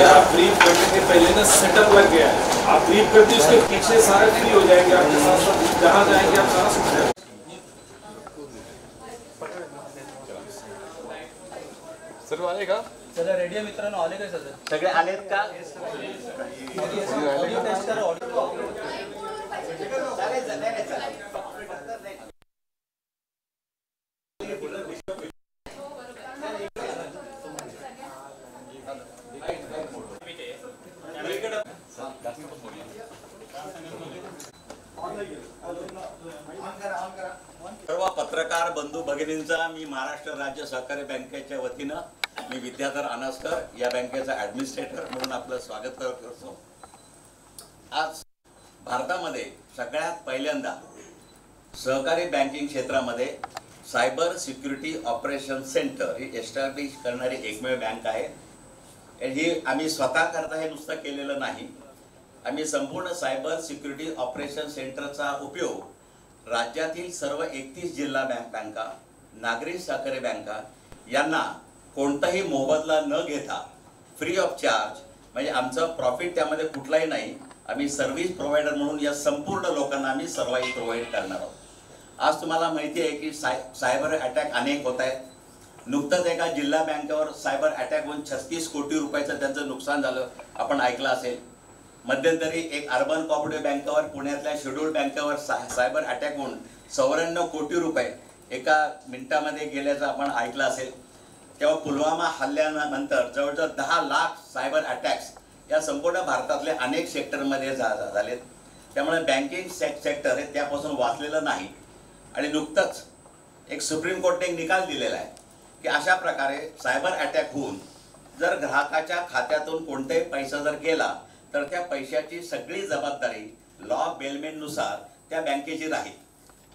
आप ब्रीफ करने के पहले ना सेटअप लग गया है, आप ब्रीफ करते उसके पीछे सारे फ्री हो जाएंगे, आपके साथ साथ जहाँ जाएंगे आप सारा सुन जाएंगे। सर्व आले का? सगळे रेडिओ मित्रांनो आले का? सगळे आलेत का? ऑडिओ टेस्ट करा. ऑडिओ सर्व पत्रकार बंधू भगिनींचा मी महाराष्ट्र राज्य सहकारी बँकेच्या वतीनं मी विद्याधर अनासकर या बँकेचा ऍडमिनिस्ट्रेटर म्हणून आपलं स्वागत करतो. आज भारतामध्ये सगळ्यात पहिल्यांदा सहकारी बँकिंग क्षेत्रामध्ये सायबर सिक्युरिटी ऑपरेशन सेंटर ही एस्टॅब्लिश करणारी एकमेव बँक आहे. ही आम्ही स्वतः करता हे नुसतं केलेलं नाही, आम्ही संपूर्ण सायबर सिक्युरिटी ऑपरेशन सेंटरचा उपयोग राज्यातील सर्व 31 जिल्हा बँका, नागरी सहकारी बँका यांना कोणताही मोबदला न घेता फ्री ऑफ चार्ज, म्हणजे आमचं प्रॉफिट त्यामध्ये कुठलाही नाही, आम्ही सर्व्हिस प्रोव्हायडर म्हणून या संपूर्ण लोकांना आम्ही सर्व्हिस प्रोव्हाइड करणार आहोत. आज तुम्हाला माहिती आहे की सायबर अटॅक अनेक होत आहेत. नुकतंच एका जिल्हा बँकेवर सायबर अटॅक होऊन 36 कोटी रुपयाचं त्यांचं नुकसान झालं, आपण ऐकलं असेल. मध्यंतरी एक अर्बन कोऑपरेटिव्ह बँकेवर, पुण्यातल्या शेड्यूल्ड बँकेवर सायबर अटॅक होऊन 94 कोटी रुपये एका मिनिटामध्ये गेल्याचं आपण ऐकलं असेल. तेव्हा पुलवामा हल्ल्यानंतर जवळजवळ 10 लाख सायबर अटॅक्स या संपूर्ण भारतातले अनेक सेक्टरमध्ये झालेत. त्यामुळे बँकिंग सेक्टर हे त्यापासून वाचलेलं नाही. आणि नुकतंच एक सुप्रीम कोर्टने एक निकाल दिलेला आहे की अशा प्रकारे सायबर अटॅक होऊन जर ग्राहकाच्या खात्यातून कोणताही पैसा जर गेला तर त्या पैशाची सगळी जबाबदारी लॉ बेलमेंटनुसार त्या बँकेची राहील.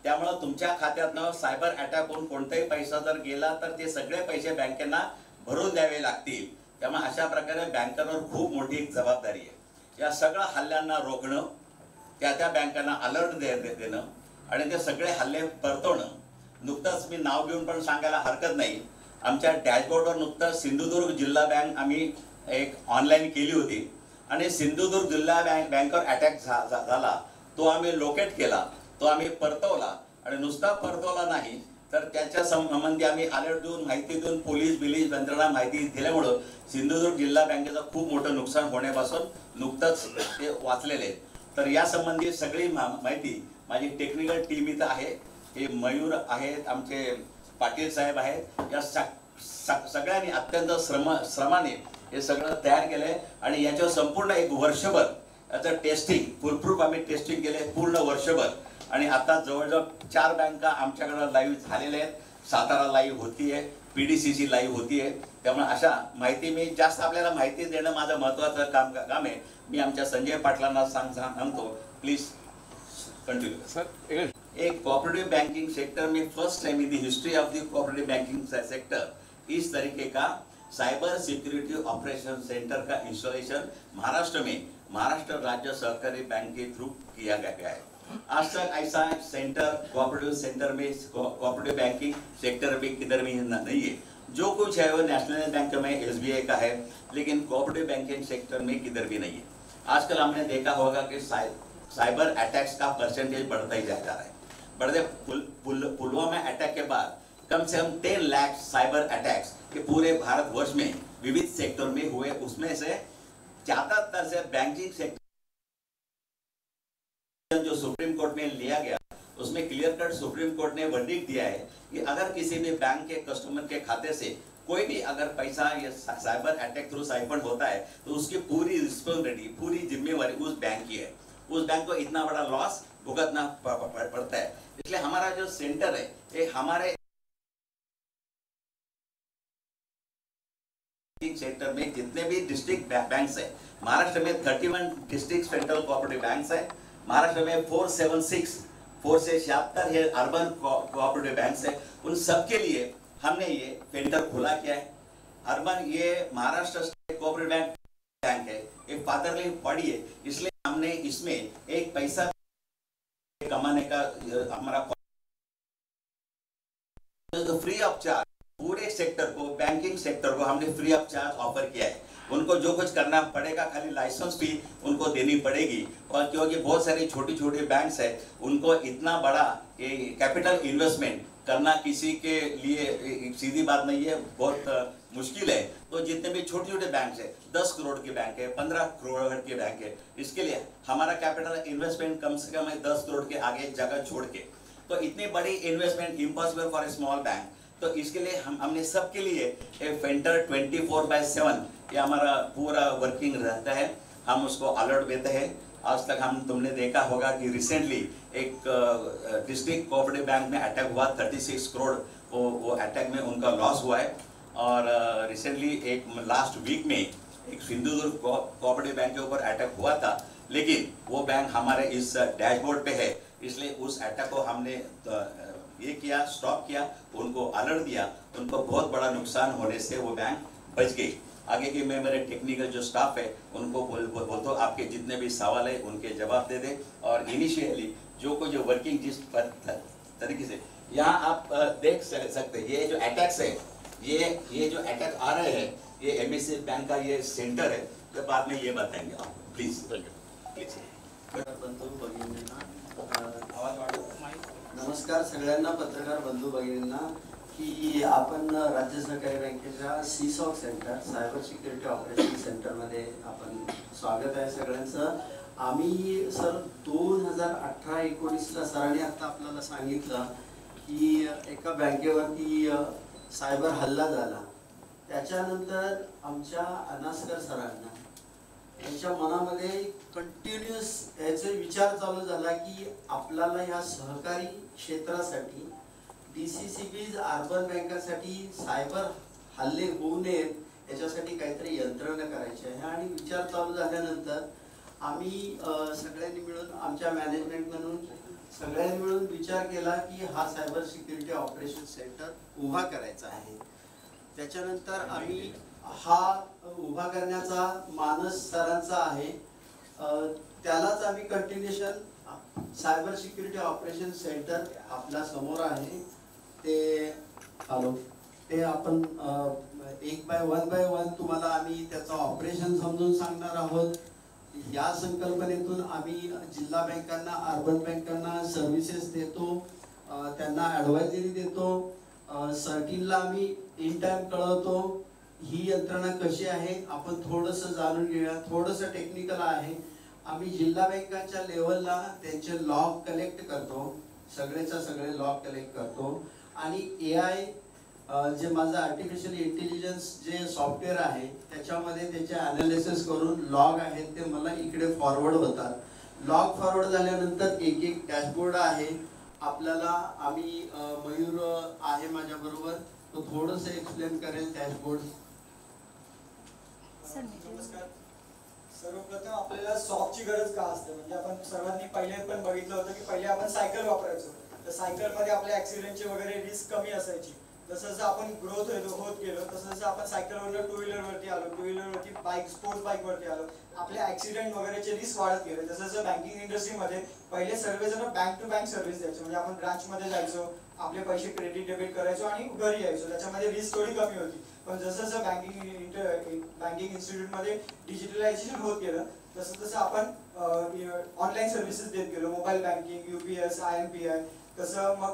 त्यामुळे तुमच्या खात्यातनं सायबर अटॅक होऊन कोणताही पैसा जर गेला तर ते सगळे पैसे बँकेना भरून द्यावे लागतील. त्यामुळे अशा प्रकारे बँकांवर खूप मोठी जबाबदारी आहे. या सगळ्या हल्ल्यांना रोखणं, त्या बँकांना अलर्ट देणं आणि ते सगळे हल्ले परतवणं. नुकतंच मी नाव घेऊन पण सांगायला हरकत नाही, आमच्या डॅशबोर्डवर नुकतंच सिंधुदुर्ग जिल्हा बँक आम्ही एक ऑनलाईन केली होती आणि सिंधुदुर्ग जिल्हा बँकवर अटॅक झाला, तो आम्ही लोकेट केला, तो आम्ही परतवला. आणि नुसता परतवला नाही तर त्याच्या संबंधी आम्ही अलर्ट देऊन, माहिती देऊन, पोलीस यंत्रणा माहिती दिल्यामुळं सिंधुदुर्ग जिल्हा बँकेचं खूप मोठं नुकसान होण्यापासून नुकतंच ते वाचलेले. तर या संबंधी सगळी माहिती माझी टेक्निकल टीम इथं आहे. हे मयूर आहेत, आमचे पाटील साहेब आहेत, या सगळ्यांनी अत्यंत श्रमाने हे सगळं तयार केलंय. आणि याच्यावर संपूर्ण एक वर्षभर याचं टेस्टिंग, फुलप्रूफ आम्ही टेस्टिंग केले पूर्ण वर्षभर. आणि आता जवळजवळ 4 बँका आमच्याकडे लाईव्ह झालेल्या आहेत. सातारा लाईव्ह होतीये, PDCC लाईव्ह होतीये. त्यामुळे अशा माहिती मी जास्त आपल्याला माहिती देणं माझं महत्त्वाचं काम आहे. मी आमच्या संजय पाटलांना सांगतो, प्लीज कंटिन्यू. सर, एक कोऑपरेटिव बैंकिंग सेक्टर में first time in the history of the cooperative banking sector इस तरीके का साइबर सिक्योरिटी ऑपरेशन सेंटर का इंस्टॉलेशन महाराष्ट्र में महाराष्ट्र राज्य सहकारी बैंक के थ्रू किया गया है. आज तक ऐसा सेंटर कोऑपरेटिव सेंटर में कोऑपरेटिव बैंकिंग सेक्टर में किधर भी नहीं है. जो कुछ है वो नेशनल बैंक में SBI का है, लेकिन कोऑपरेटिव बैंकिंग सेक्टर में किधर भी नहीं है. आजकल हमने देखा होगा कि साइबर अटैक्स का परसेंटेज बढ़ता ही जा रहा है. बढ़ते पुलवामा अटैक के बाद कम से कम 10 लाख साइबर अटैक्स के पूरे भारतवर्ष में विविध सेक्टर में हुए. उसमें से ज्यादातर से बैंकिंग सेक्टर जो सुप्रीम कोर्ट में लिया गया, उसमें क्लियर कट सुप्रीम कोर्ट ने वर्डिक्ट दिया है कि अगर किसी भी बैंक के कस्टमर के खाते से कोई भी अगर पैसा या साइबर अटैक थ्रू साइफर होता है तो उसकी पूरी रिस्पॉन्सिबिलिटी, पूरी जिम्मेवारी उस बैंक की है. उस बैंक को इतना बड़ा लॉस भुगतना पड़ता है. इसलिए हमारा जो सेंटर है ये हमारे सेक्टर में जितने भी डिस्ट्रिक्ट बैंक्स है, महाराष्ट्र में 31 डिस्ट्रिक्ट सेंट्रल कोऑपरेटिव बैंक्स है. महाराष्ट्र में 476 है अर्बन कोऑपरेटिव बैंक्स है. उन सबके लिए हमने ये सेंटर खोला किया है. अर्बन ये महाराष्ट्र स्टेट कोऑपरेटिव बैंक है, एक फादरली बॉडी है, इसलिए हमने इसमें एक पैसा कमाने का हमारा फ्री ऑफ चार्ज पूरे सेक्टर को, बैंकिंग सेक्टर को हमने फ्री ऑफ चार्ज ऑफर किया है. उनको जो कुछ करना पड़ेगा, खाली लाइसेंस फी उनको देनी पड़ेगी। और क्योंकि बहुत सारी छोटी छोटी बैंक्स है, उनको इतना बड़ा कैपिटल इन्वेस्टमेंट करना किसी के लिए सीधी बात नहीं है, बहुत मुश्किल है। तो जितने भी छोटे छोटे बैंक है, 10 करोड़ के बैंक है, 15 करोड़ के बैंक है, इसके लिए हमारा कैपिटल इन्वेस्टमेंट कम से कम है 10 करोड़ के आगे जगह छोड़ के। तो इतनी बड़ी investment impossible for a small bank. तो इसके लिए हमने सबके लिए एक फेंटर 24/7 ये हमारा पूरा वर्किंग रहता है। हम उसको अलर्ट देते हैं। आज तक तुमने देखा होगा कि रिसेंटली एक डिस्ट्रिक्ट कोऑपरेटिव बैंक में अटैक हुआ, 36 करोड़ वो अटैक में उनका लॉस हुआ है। और रिसेंटली एक लास्ट वीक में एक सिंधुदुर्ग कोऑपरेटिव बैंक के ऊपर अटैक हुआ था, लेकिन वो बैंक हमारे इस डैशबोर्ड पे है, इसलिए उस अटैक को हमने ये किया, स्टॉप किया, उनको अलर्ट दिया। उनको बहुत बड़ा नुकसान होने से वो बैंक बच गई। आगे के मैं मेरे टेक्निकल जो स्टाफ है उनको बोल तो आपके जितने भी सवाल है उनके जवाब दे दे। और इनिशियली जो वर्किंग जिस तरीके से यहाँ आप देख सकते हैं, ये जो अटैक्स है, ये जो अटैक आ रहे हैं, ये एमएससी बैंक का ये सेंटर है। तो बाद में ये बताएंगे आप, प्लीज प्लीज। नमस्कार सगळ्यांना, पत्रकार बंधू भगिनींना, की आपण राज्य सहकारी बँकेच्या सीसॉक सेंटर सायबर सिक्युरिटी ऑपरेशन सेंटरमध्ये आपण स्वागत आहे सगळ्यांचं। आम्ही सर 2018-19ला सरांनी आता आपल्याला सांगितलं की एका बँकेवरती सायबर हल्ला झाला। त्याच्यानंतर आमच्या अनास्कर सरांना त्यांच्या मनामध्ये कंटिन्युअस याचे विचार चालू झाला की आपल्याला ह्या सहकारी क्षेत्रासाठी DCCBs अर्बन बँकांसाठी सायबर हल्ले होऊ नयेत याच्यासाठी काहीतरी यंत्रणा करायची आहे। आणि विचार चालू झाल्यानंतर आम्ही सगळ्यांनी मिळून आमच्या मॅनेजमेंट म्हणून सगळ्यांनी मिळून विचार केला की हा सायबर सिक्युरिटी ऑपरेशन सेंटर उभा करायचा आहे। त्याच्यानंतर आम्ही हा उभा करण्याचा मानस सरांचा आहे, त्यालाच आम्ही continuation cyber security operation centre आपल्या समोर आहे। ते आपण वन बाय वन तुम्हाला आम्ही त्याचं ऑपरेशन समजून सांगणार आहोत। या संकल्पनेतून आम्ही जिल्हा बँकांना, अर्बन बँकांना सर्व्हिसेस देतो, त्यांना ॲडवायझरी देतो, सर्किलला आम्ही इन टाइम कळवतो। ही यंत्रणा कशी आहे आपण थोडंसं जाणून घेऊया। थोडंसं टेक्निकल आहे। आम्ही जिल्हा बँकांच्या लेवलला त्यांचे लॉग कलेक्ट करतो, सगळेच्या सगळे लॉग कलेक्ट करतो आणि AI जे माझं आर्टिफिशियल इंटेलिजन्स जे सॉफ्टवेअर आहे त्याच्यामध्ये त्याचे ॲनालिसिस करून लॉग आहेत ते मला इकडे फॉरवर्ड होतात। लॉग फॉरवर्ड झाल्यानंतर एक एक डॅशबोर्ड आहे आपल्याला। आम्ही मयूर आहे माझ्याबरोबर, तो थोडंसं एक्सप्लेन करेल डॅशबोर्ड। नमस्कार। सर्वप्रथम आपल्याला सॉकची गरज का असते, म्हणजे आपण सर्वांनी पहिले पण बघितलं होतं की पहिले आपण सायकल वापरायचो, तर सायकलमध्ये आपल्या ॲक्सिडेंटची वगैरे रिस्क कमी असायची। जसं जसं आपण ग्रोथ होत गेलो तसं जसं आपण सायकलवरनं 2 व्हीलरवरती आलो, 2 व्हीलरवरती बाईक, स्पोर्ट्स बाईकवरती आलो, आपले ॲक्सिडेंट वगैरेचे रिस्क वाढत गेले। जसं जसं बँकिंग इंडस्ट्रीमध्ये पहिले सर्वजण बँक टू बँक सर्व्हिस द्यायचे, म्हणजे आपण ब्रांचमध्ये जायचो, आपले पैसे क्रेडिट डेबिट करायचो आणि घरी यायचो, त्याच्यामध्ये रिस्क थोडी कमी होती। पण जसं जसं बँकिंग इन्स्टिट्यूटमध्ये डिजिटलायझेशन होत गेलं तसं तसं आपण ऑनलाईन सर्व्हिसेस देत गेलो, मोबाईल बँकिंग, UPS, IMPI। तसं मग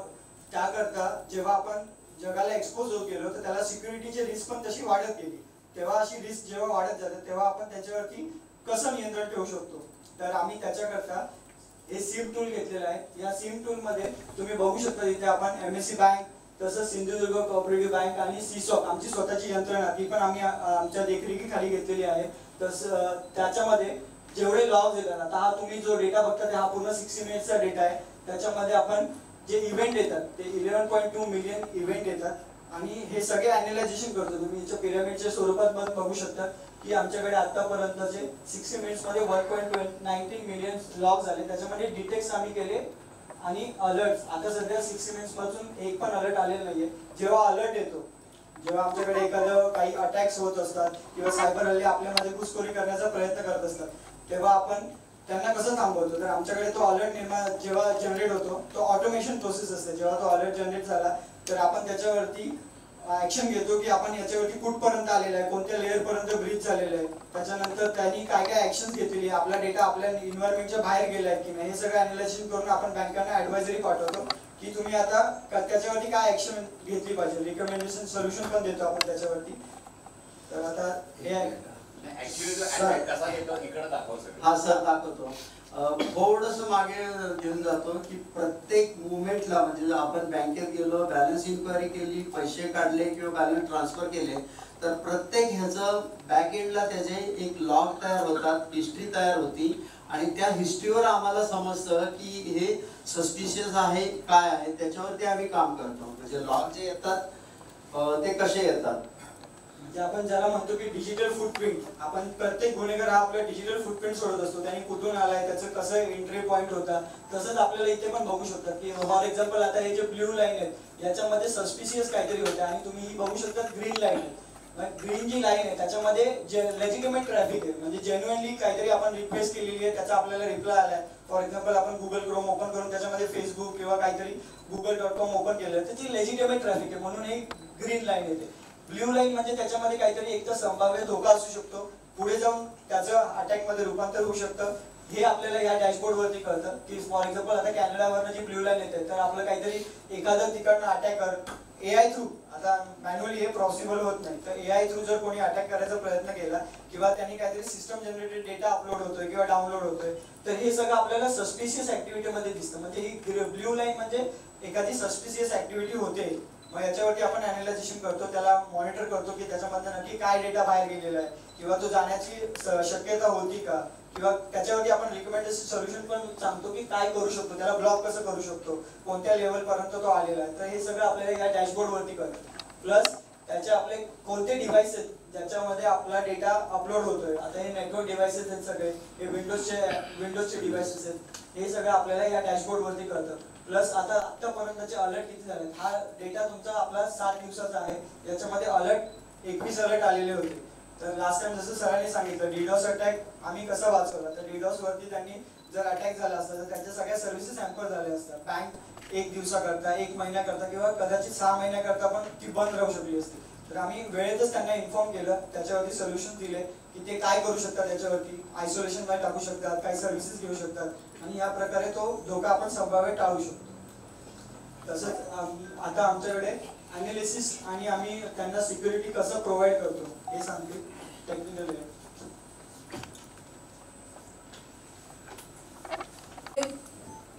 त्याकरता जेव्हा आपण जगाला एक्सपोज होत गेलो तर त्याला सिक्युरिटीची रिस्क पण तशी वाढत गेली। तेव्हा अशी रिस्क जेव्हा वाढत जाते तेव्हा आपण त्याच्यावरती कसं नियंत्रण ठेवू शकतो, तर आम्ही त्याच्याकरता हे सिम टूल घेतलेलं आहे। या सिम टूल मध्ये तुम्ही बघू शकता इथे आपण MSC बँक, तसंच सिंधुदुर्ग कोऑपरेटिव्ह बँक आणि सीसॉक आमची स्वतःची यंत्रणा ती पण आम्ही आमच्या देखरेखीखाली घेतलेली आहे। तसं त्याच्यामध्ये जेवढे लॉग्स येतात, आता हा तुम्ही जो डेटा बघता ते हा पूर्ण 60 मिनिट्सचा डेटा आहे। त्याच्यामध्ये आपण जे इव्हेंट येतात ते 11.2 मिलियन इव्हेंट येतात आणि हे सगळे ॲनालायझेशन करतो। तुम्ही याच्या पिरामिडच्या स्वरूपात बघू शकता की आमच्याकडे आतापर्यंतचे 60 मिनिट्समध्ये 1.19 मिलियन लॉग झाले। त्याच्यामध्ये डिटेक्ट्स आम्ही केले आणि अलर्ट्स आता सध्या 60 मिनिट्सपासून एक पण अलर्ट आलेला नाहीये। जेव्हा अलर्ट येतो, जेव्हा आमच्याकडे एखादं काही अटॅक्स होत असतात किंवा सायबर हल्ले आपल्यामध्ये घुसखोरी करण्याचा प्रयत्न करत असतात, तेव्हा आपण त्यांना कसं थांबवतो, तर आमच्याकडे तो अलर्ट जेव्हा जनरेट होतो तो ऑटोमेशन प्रोसेस असते। जेव्हा तो अलर्ट जनरेट झाला तर आपण त्याच्यावरती ऍक्शन घेतो की आपण याच्यावरती कुठपर्यंत आलेला आहे, कोणत्या लेअर पर्यंत ब्रीच झालेलं आहे, त्याच्यानंतर त्यांनी काय काय ऍक्शन घेतलेली, आपला डेटा आपल्या इन्व्हायरमेंटच्या बाहेर गेलाय की नाही, हे सगळं अनालिसिस करून आपण बँकांना ऍडवायझरी पाठवतो की तुम्ही आता त्याच्यावरती काय ऍक्शन घेतली पाहिजे. रिकमेंडेशन सोल्युशन पण देतो आपण त्याच्यावरती. तर आता हे हा सर दाखवतो. थोडस मागे घेऊन जातो की प्रत्येक मुवमेंटला म्हणजे आपण बँकेत गेलो, बॅलन्स इन्क्वायरी केली, पैसे काढले किंवा बॅलन्स ट्रान्सफर केले, तर प्रत्येक ह्याचं बॅक एंडला त्याचे एक लॉग तयार होतात, हिस्ट्री तयार होती आणि त्या हिस्ट्रीवर आम्हाला समजतं की हे सस्पिशियस आहे काय आहे, त्याच्यावरती आम्ही काम करतो. म्हणजे लॉग जे येतात ते कसे येतात, आपण ज्याला म्हणतो की डिजिटल फुटप्रिंट. आपण प्रत्येक गुन्हेगार हा आपला डिजिटल फुटप्रिंट सोडत असतो, त्यांनी कुठून आलाय, त्याचं कसं एंट्री पॉईंट होता. तसंच आपल्याला इथे पण बघू शकतात की फॉर एक्झाम्पल आता हे जे ब्ल्यू लाईन आहेत याच्यामध्ये सस्पिशियस काहीतरी होते आणि तुम्ही ही बघू शकता ग्रीन लाईन आहे. ग्रीन जी लाईन आहे त्याच्यामध्ये लेजिटिमेट ट्रॅफिक आहे, म्हणजे जेन्युअनली काहीतरी आपण रिक्वेस्ट केलेली आहे, त्याचा आपल्याला रिप्लाय आलाय. फॉर एक्झाम्पल आपण गुगल क्रोम ओपन करून त्याच्यामध्ये फेसबुक किंवा काहीतरी google.com ओपन केलं, त्याची लेजिटिमेट ट्रॅफिक आहे म्हणून एक ग्रीन लाईन येते. ब्ल्यू लाईन म्हणजे त्याच्यामध्ये काहीतरी एक तर संभाव्य धोका असू शकतो, पुढे जाऊन त्याचं अटॅक मध्ये रूपांतर होऊ शकतं. हे आपल्याला या डॅशबोर्ड वरती कळतं की फॉर एक्झाम्पल आता कॅनडावरनं जी ब्ल्यू लाईन येते तर आपलं काहीतरी एखादं तिकडनं अटॅकर AI थ्रू, आता मॅन्युअली हे पॉसिबल होत नाही, तर AI थ्रू जर कोणी अटॅक करायचा प्रयत्न केला किंवा त्यांनी काहीतरी सिस्टम जनरेटेड डेटा अपलोड होतोय किंवा डाउनलोड होतोय, तर हे सगळं आपल्याला सस्पिशियस ऍक्टिव्हिटी मध्ये दिसतं. म्हणजे ही ब्ल्यू लाईन म्हणजे एखादी सस्पिशियस ऍक्टिव्हिटी होते, मग याच्यावरती आपण अनालायझेशन करतो, त्याला मॉनिटर करतो की त्याच्यामधनं नक्की काय डेटा बाहेर गेलेला आहे किंवा तो जाण्याची शक्यता होती का, किंवा त्याच्यावरती आपण रिकमेंडेशन सोल्युशन पण सांगतो की काय करू शकतो, त्याला ब्लॉक कसं करू शकतो, कोणत्या लेवल पर्यंत तो आलेला आहे. तर हे सगळं आपल्याला या डॅशबोर्ड वरती कळतं. प्लस त्याचे आपले कोणते डिव्हाइस आहेत ज्याच्यामध्ये आपला डेटा अपलोड होतोय. आता हे नेटवर्क डिव्हाइसेस आहेत सगळे, हे विंडोजचे डिव्हाइसेस आहेत, हे सगळं आपल्याला या डॅशबोर्ड वरती कळतं. प्लस आतापर्यंतचे अलर्ट किती झाले, हा डेटा तुमचा आपला 7 दिवसाचा आहे, याच्यामध्ये अलर्ट 21 अलर्ट आलेले होते. तर लास्ट टाइम जसं सरांनी सांगितलं डीडॉस अटॅक आम्ही कसा वाचवला, तर डीडॉस वरती त्यांनी जर अटॅक झाला असता तर त्यांच्या सगळ्या सर्व्हिसेस हॅम्पर झाल्या असतात. बँक 1 दिवसाकरता, 1 महिन्याकरता किंवा कदाचित 6 महिन्याकरता पण ती बंद राहू शकली असती. तर आम्ही वेळेतच त्यांना इन्फॉर्म केलं, त्याच्यावरती सोल्युशन दिले की ते काय करू शकतात, त्याच्यावरती आयसोलेशन मध्ये टाकू शकतात, काही सर्व्हिसेस घेऊ शकतात आणि या प्रकारे तो धोका आपण संभाव्य टाळू शकतो. तसंच आता आमच्याकडे अनालिसिस आणि आम्ही त्यांना सिक्युरिटी कसं प्रोव्हाइड करतो हे सांगते टेक्निकल.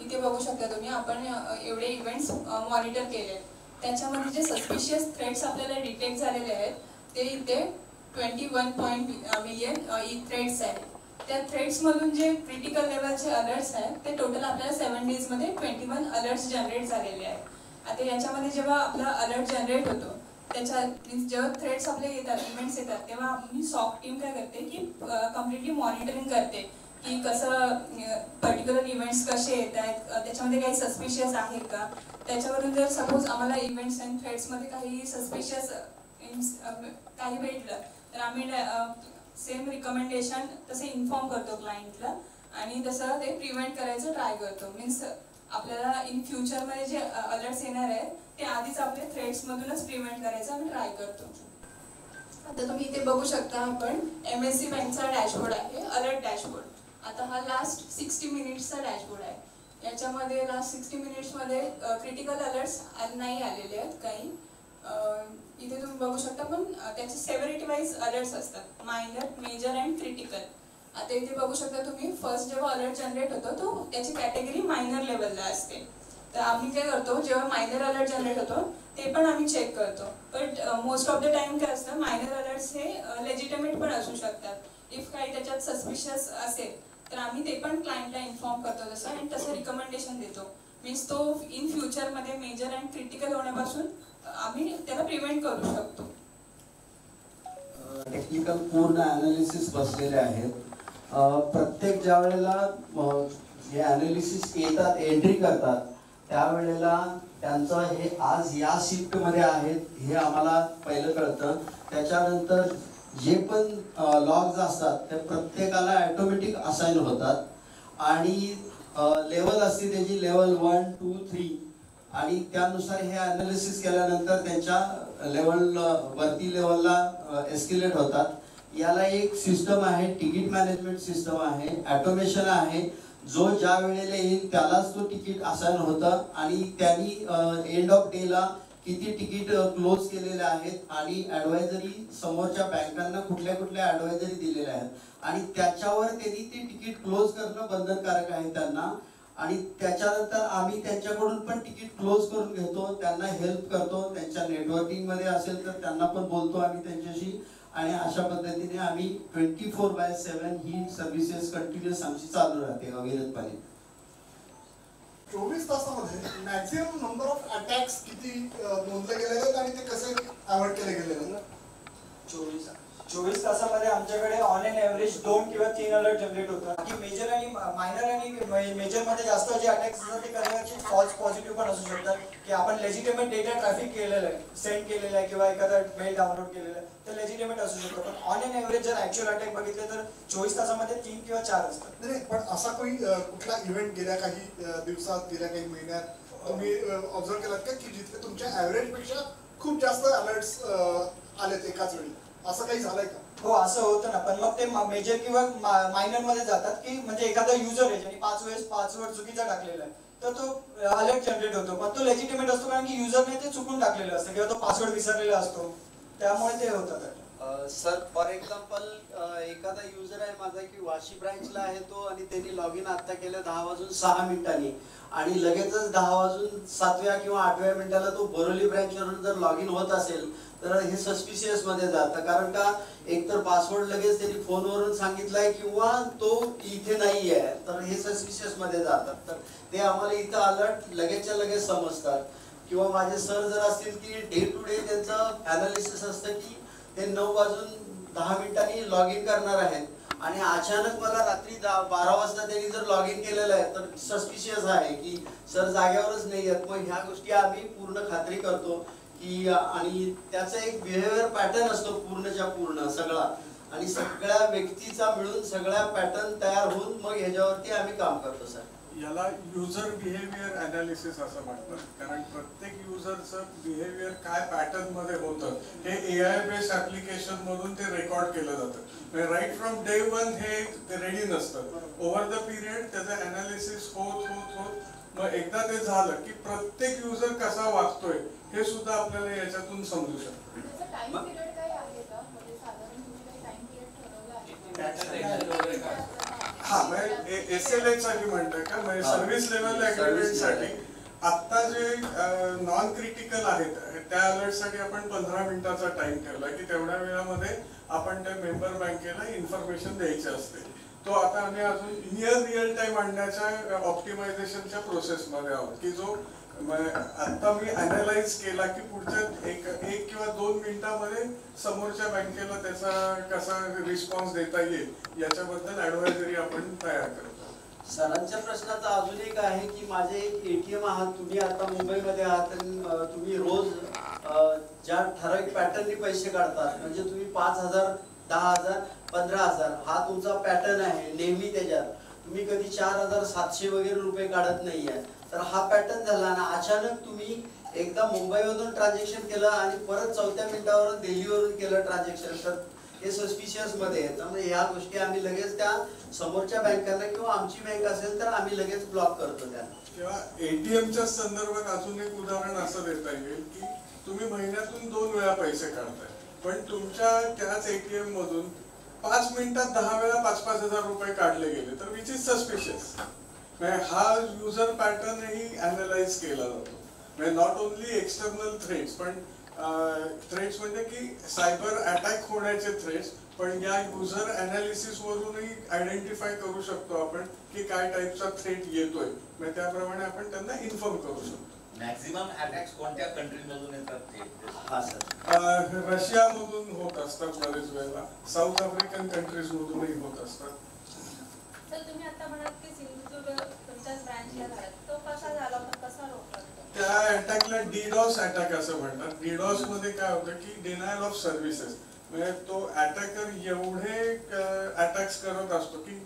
इथे बघू शकता तुम्ही आपण एवढे इव्हेंट्स मॉनिटर केले, त्याच्यामध्ये जे सस्पिशियस थ्रेड्स आपल्याला डिटेक्ट झालेले आहेत ते इथे 21 मिलियन थ्रेड्स आहेत. त्या थ्रेड्स मधून जे क्रिटिकल लेवलचे अलर्ट्स आहेत ते टोटल आपल्याला 7 डेज मध्ये 21 अलर्ट्स जनरेट झालेले आहेत. आता याच्यामध्ये जेव्हा आपला अलर्ट जनरेट होतो त्याच्या जेव्हा थ्रेड्स आपले येतात, इव्हेंट्स येतात, तेव्हा आपली सॉक टीम काय करते की कम्प्लिटली मॉनिटरिंग करते की कसं पर्टिक्युलर इव्हेंट्स कसे येत आहेत, त्याच्यामध्ये काही सस्पिशियस आहे का. त्याच्यावरून जर सपोज आम्हाला इव्हेंट्स अँड थ्रेड्समध्ये काही सस्पिशियस काही भेटलं तर आम्ही सेम रिकमेंडेशन तसे इन्फॉर्म करतो क्लायंटला आणि तसं ते प्रिव्हेंट करायचं ट्राय करतो. मीन्स आपल्याला इन फ्युचरमध्ये जे अलर्ट्स येणार आहेत ते आधीच आपले थ्रेड्समधूनच प्रिव्हेंट करायचं आम्ही ट्राय करतो. आता तुम्ही इथे बघू शकता आपण MSC बँकचा डॅशबोर्ड आहे, अलर्ट डॅशबोर्ड. आता हा लास्ट 60 मिनिट्सचा डॅशबोर्ड आहे. याच्यामध्ये लास्ट 60 मिनिट्समध्ये क्रिटिकल अलर्ट्स नाही आलेले आहेत काही. इथे तुम्ही बघू शकता पण त्याचे सेव्हरिटी वाईज अलर्ट्स असतात, मायनर, मेजर अँड क्रिटिकल. आता इथे बघू शकता तुम्ही फर्स्ट जेव्हा अलर्ट जनरेट होतो तो त्याची कॅटेगरी मायनर लेवलला असते. तर आम्ही काय करतो जेव्हा मायनर अलर्ट जनरेट होतो ते पण आम्ही चेक करतो. But most of the time काय असतं मायनर अलर्ट्स हे लेजिटिमेट पण असू शकतात. इफ काही त्याच्यात सस्पिशियस असेल तर आम्ही ते पण क्लायंटला इन्फॉर्म करतो तसं आणि तसं रिकमेंडेशन देतो. मीन्स तो इन फ्युचरमध्ये मेजर अँड क्रिटिकल होण्यापासून आम्ही त्याला प्रिव्हेंट करू शकतो. टेक्निकल पूर्ण अनालिसिस बसलेले आहेत. प्रत्येक ज्या वेळेला हे अनालिसिस येतात, एंट्री करतात, त्यावेळेला त्यांचं हे आज या शिफ्ट मध्ये आहेत हे आम्हाला पहिलं कळतं. त्याच्यानंतर जे पण लॉग्स असतात ते प्रत्येकाला ऑटोमॅटिक असाइन होतात आणि लेवल असते त्याची लेवल 1, 2, 3 आणि त्यानुसार हे अनालिसिस केल्यानंतर त्यांच्या लेवल वरती लेवलला एस्केलेट होतात. याला एक सिस्टम आहे, तिकीट मॅनेजमेंट सिस्टम आहे, ऑटोमेशन आहे. जो ज्या वेळेला येईल त्यालाच तो तिकीट असाइन होतं आणि त्यांनी एंड ऑफ डेला किती तिकीट क्लोज केलेले आहेत आणि ॲडवायझरी समोरच्या बँकांना कुठल्या कुठल्या ॲडवायझरी दिलेल्या आहेत आणि त्याच्यावर त्यांनी ते तिकीट क्लोज करणं बंधनकारक आहे त्यांना. आणि त्याच्यानंतर आम्ही त्यांच्याकडून पण तिकीट क्लोज करून घेतो, त्यांना हेल्प करतो. त्यांच्या नेटवर्किंगमध्ये असेल तर त्यांना पण बोलतो आम्ही त्यांच्याशी आणि अशा पद्धतीने आम्ही 24/7 ही सर्व्हिसेस कंटिन्युअस आमची चालू राहते अविरतपणे. 24 तासामध्ये मॅक्झिमम नंबर ऑफ अटॅक्स किती नोंदले गेलेले आहेत आणि ते कसे अवॉइड केले गेलेले आहेत? 24 तासामध्ये आमच्याकडे ऑन एन एव्हरेज 2 किंवा 3 अलर्ट जनरेट होतात. की मेजर आणि मायनर आणि मेजरमध्ये जास्त जे अटॅक्स असतात ते कधी फॉल्स पॉझिटिव्ह पण असू शकतात. की आपण लेजिटिमेट डेटा ट्रॅफिक केलेलं आहे, सेंड केलेलं आहे किंवा एखादा मेल डाउनलोड केलेला आहे तर लेजिटिमेट असू शकतो. पण ऑन एन एव्हरेज जर ऍक्च्युअल अटॅक बघितले तर 24 तासामध्ये 3 किंवा 4 असतात. नाही, पण असा काही कुठला इव्हेंट गेल्या काही दिवसात गेल्या काही महिन्यात तुम्ही ऑब्झर्व केलात का की जिथे तुमच्या ॲव्हरेज पेक्षा खूप जास्त अलर्ट्स आलेत एकाच वेळी, असं काही झालंय का? हो, असं होतं ना. पण मग ते मेजर किंवा मायनर मध्ये जातात की म्हणजे एखादा युजर आहे ज्यांनी 5 वेळेस पासवर्ड चुकीचा टाकलेला आहे तर तो अलर्ट जनरेट होतो. पण तो लेजिटिमेट असतो कारण की युजरने ते चुकून टाकलेलं असतं किंवा तो पासवर्ड विसरलेला असतो, त्यामुळे ते होतात. सर फॉर एक्झाम्पल एखादा युजर आहे माझा की वाशी ब्रँचला आहे तो आणि त्यांनी लॉग इन आता केलं 10:06 आणि लगेचच 10:07 किंवा 8व्या मिनिटाला तो बोरोली ब्रँचवरून जर लॉग इन होत असेल तर हे सस्पिशियस मध्ये जातं. कारण का एकतर पासवर्ड लगेच त्यांनी फोनवरून सांगितलाय किंवा तो इथे नाही आहे तर हे सस्पिशियस मध्ये जातात. तर ते आम्हाला इथं अलर्ट लगेचच्या लगेच समजतात. किंवा माझे सर जर असतील की डे टू डे त्यांचं अनालिसिस असतं की ते 9:10 लॉग इन करणार आहेत आणि अचानक मला रात्री 12 वाजता त्यांनी जर लॉग इन केलेलं आहे तर सस्पिशियस आहे की सर जागेवरच नाही आहेत. मग ह्या गोष्टी आम्ही पूर्ण खात्री करतो की आणि त्याचा एक बिहेवियर पॅटर्न असतो पूर्णच्या पूर्ण सगळा आणि सगळ्या व्यक्तीचा मिळून सगळ्या पॅटर्न तयार होऊन मग ह्याच्यावरती आम्ही काम करतो. सर याला युजर बिहेवियर अनालिसिस असं म्हणतात. कारण प्रत्येक युजरचं बिहेवियर काय पॅटर्न मध्ये होतं हे AI बेस्ड ऍप्लिकेशन मधून ते रेकॉर्ड केलं जातं. राईट फ्रॉम डे 1 हे रेडी नसतं. ओव्हर द पिरियड त्याचं अनालिसिस होत मग एकदा ते झालं की प्रत्येक युजर कसा वागतोय हे सुद्धा आपल्याला याच्यातून समजू शकतो. हा म्हणजे SLA साठी म्हणतोय का म्हणजे सर्व्हिस लेवल अग्रीमेंट साठी आता जे नॉन क्रिटिकल आहेत त्या अलर्ट साठी आपण 15 मिनिटाचा टाइम ठेवला की तेवढ्या वेळामध्ये आपण त्या मेंबर बँकेला इन्फॉर्मेशन द्यायची असते. तो आता आम्ही अजून नियर रिअल टाइम आणण्याच्या ऑप्टिमायझेशनच्या प्रोसेस मध्ये आहोत की जो आता मी अनालाइज केला की पुढच्या एक किंवा 2 मिनिटांमध्ये समोरच्या बँकेला त्याचा कसा रिस्पॉन्स देता येईल याच्याबद्दल ऍडवायझरी आपण तयार करतो. सरांच्या प्रश्नाचा अजून एक आहे की माझे एक ATM आहात, तुम्ही आता मुंबईमध्ये आहात आणि तुम्ही रोज ज्या ठराविक पॅटर्ननी पैसे काढतात म्हणजे तुम्ही 5,000, 10,000, 15,000 हा तुमचा पॅटर्न आहे नेहमी. त्याच्यात तुम्ही कधी 4,700 वगैरे रुपये काढत नाहीये. तर हा पॅटर्न झाला आणि अचानक तुम्ही एकदा मुंबईमधून ट्रान्झॅक्शन केलं आणि परत 4थ्या मिनिटावरून दिल्लीवरून केलं ट्रान्झॅक्शन तर हे सस्पिशियस मध्ये आहे. त्यामुळे ह्या गोष्टी आम्ही लगेच त्या समोरच्या बँकांना किंवा आमची बँक असेल तर आम्ही लगेच ब्लॉक करतो त्यांना. किंवा ATMच्या संदर्भात अजून एक उदाहरण असं देता येईल की तुम्ही महिन्यातून 2 वेळा पैसे काढताय पण तुमच्या त्याच ATM मधून 5 मिनिटात 10 वेळा 5-5 हजार रुपये काढले गेले तर विच इज सस्पिशियस. हा युजर पॅटर्नही अनालाइज केला जातो. म्हणजे नॉट ओनली एक्सटर्नल थ्रेट्स पण थ्रेट्स म्हणजे की सायबर अटॅक होण्याचे थ्रेट्स पण या युजर अनालिसिस वरूनही आयडेंटिफाय करू शकतो आपण की काय टाइपचा थ्रेट येतोय. म्हणजे त्याप्रमाणे आपण त्यांना इन्फॉर्म करू शकतो. मॅक्झिमम अटॅक्स कोणत्या कंट्रीमधून येतात ते? हा सर रशियामधून होत असतात बरेच वेळेला, साऊथ आफ्रिकन कंट्रीज मधूनही होत असतात. सर तुम्ही आता म्हणाल की सिंधुदुर्ग तुमच्याच ब्रँचला झाला तो कसा झाला होता कसा रोखला? त्या अटॅकला DDoS अटॅक असं म्हणतात. DDoS मध्ये काय होतं की डिनायल ऑफ सर्व्हिसेस म्हणजे तो अटॅकर एवढे अटॅक्स करत असतो की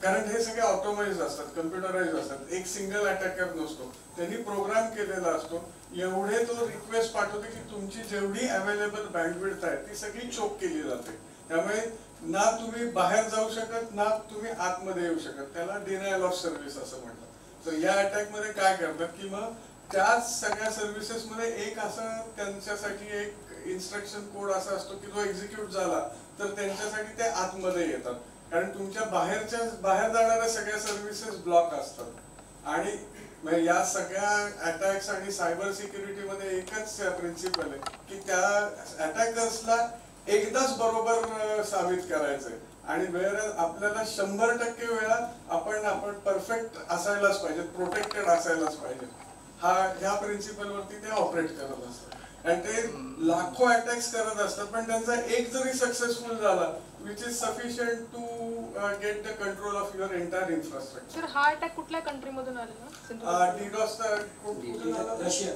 कारण हे सगळे ऑटोमाइज असतात, कम्प्युटराइज असतात. एक सिंगल अटॅकर नसतो, त्यांनी प्रोग्राम केलेला असतो. एवढे तो रिक्वेस्ट पाठवतो की तुमची जेवढी अवेलेबल बँडविड्थ आहे ती सगळी चोक केली जाते. त्यामुळे ना तुम्ही बाहेर जाऊ शकत ना तुम्ही आतमध्ये येऊ शकत. त्याला डिनायल ऑफ सर्व्हिस असं म्हणतात. तर या अटॅक मध्ये काय करतात की मग त्याच सगळ्या सर्व्हिसेस मध्ये एक असं त्यांच्यासाठी एक इन्स्ट्रक्शन कोड असा असतो की जो एक्झिक्यूट झाला तर त्यांच्यासाठी ते आतमध्ये येतात. कारण तुमच्या बाहेर जाणाऱ्या सगळ्या सर्व्हिसेस ब्लॉक असतात. आणि या सगळ्या अटॅक्स आणि सायबर सिक्युरिटी मध्ये एकच प्रिन्सिपल आहे की त्या अटॅकर्सला एकदाच बरोबर साबित करायचंय. आणि वेळ आपल्याला 100% वेळा आपण परफेक्ट असायलाच पाहिजे, प्रोटेक्टेड असायलाच पाहिजे. ह्या प्रिन्सिपल वरती ते ऑपरेट करत असतात. आणि ते लाखो अटॅक्स करत असतात, पण त्यांचा एक जरी सक्सेसफुल झाला which is sufficient to get the control of your entire infrastructure. Sir हा अटॅक कुठल्या कंट्री मधून आलेला? डीडॉसचा रशिया.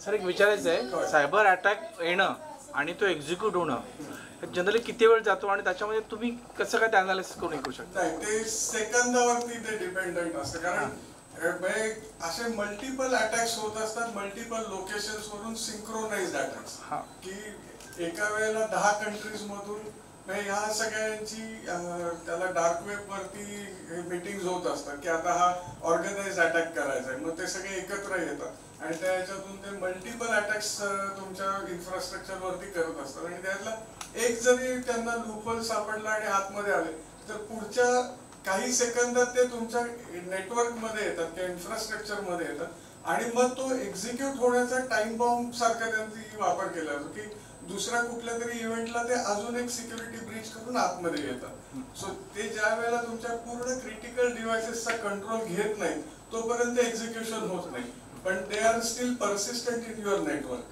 सर एक विचारायचं आहे, सायबर अटॅक येणं आणि तो एक्झिक्यूट होणं जनरली किती वेळ जातो आणि त्याच्यामध्ये तुम्ही कसं काय अनालिसिस करून ऐकू शकता? नाही, ते सेकंदावरती ते डिपेंडंट असतं. कारण असे मल्टिपल अटॅक्स होत असतात, मल्टिपल लोकेशन्स वरून सिंक्रोनाइज्ड अटॅक्स की एका वेळेला 10 कंट्रीज मधून ह्या सगळ्यांची त्याला डार्क वेब वरती मीटिंग्स होत असतात की आता हा ऑर्गनाइज अटॅक करायचा आहे. मग ते सगळे एकत्र येतात आणि त्याच्यातून ते मल्टिपल अटॅक्स तुमच्या इन्फ्रास्ट्रक्चर वरती करत असतात. आणि त्यातला एक जरी त्यांना लूपहोल सापडला आणि आतमध्ये आले तर पुढच्या काही सेकंदात ते तुमच्या नेटवर्क मध्ये येतात किंवा इन्फ्रास्ट्रक्चर मध्ये येतात आणि मग तो एक्झिक्यूट होण्याचा टाइम बॉम्ब सारखा त्यांचा वापर केला जातो की दुसऱ्या कुठल्या तरी इव्हेंटला ते अजून एक सिक्युरिटी ब्रीच करून आतमध्ये येतात. सो ते ज्या वेळेला तुमच्या पूर्ण क्रिटिकल डिव्हाइसेसचा कंट्रोल घेत नाही तोपर्यंत एक्झिक्युशन होत नाही. पण they are still persistent in your network.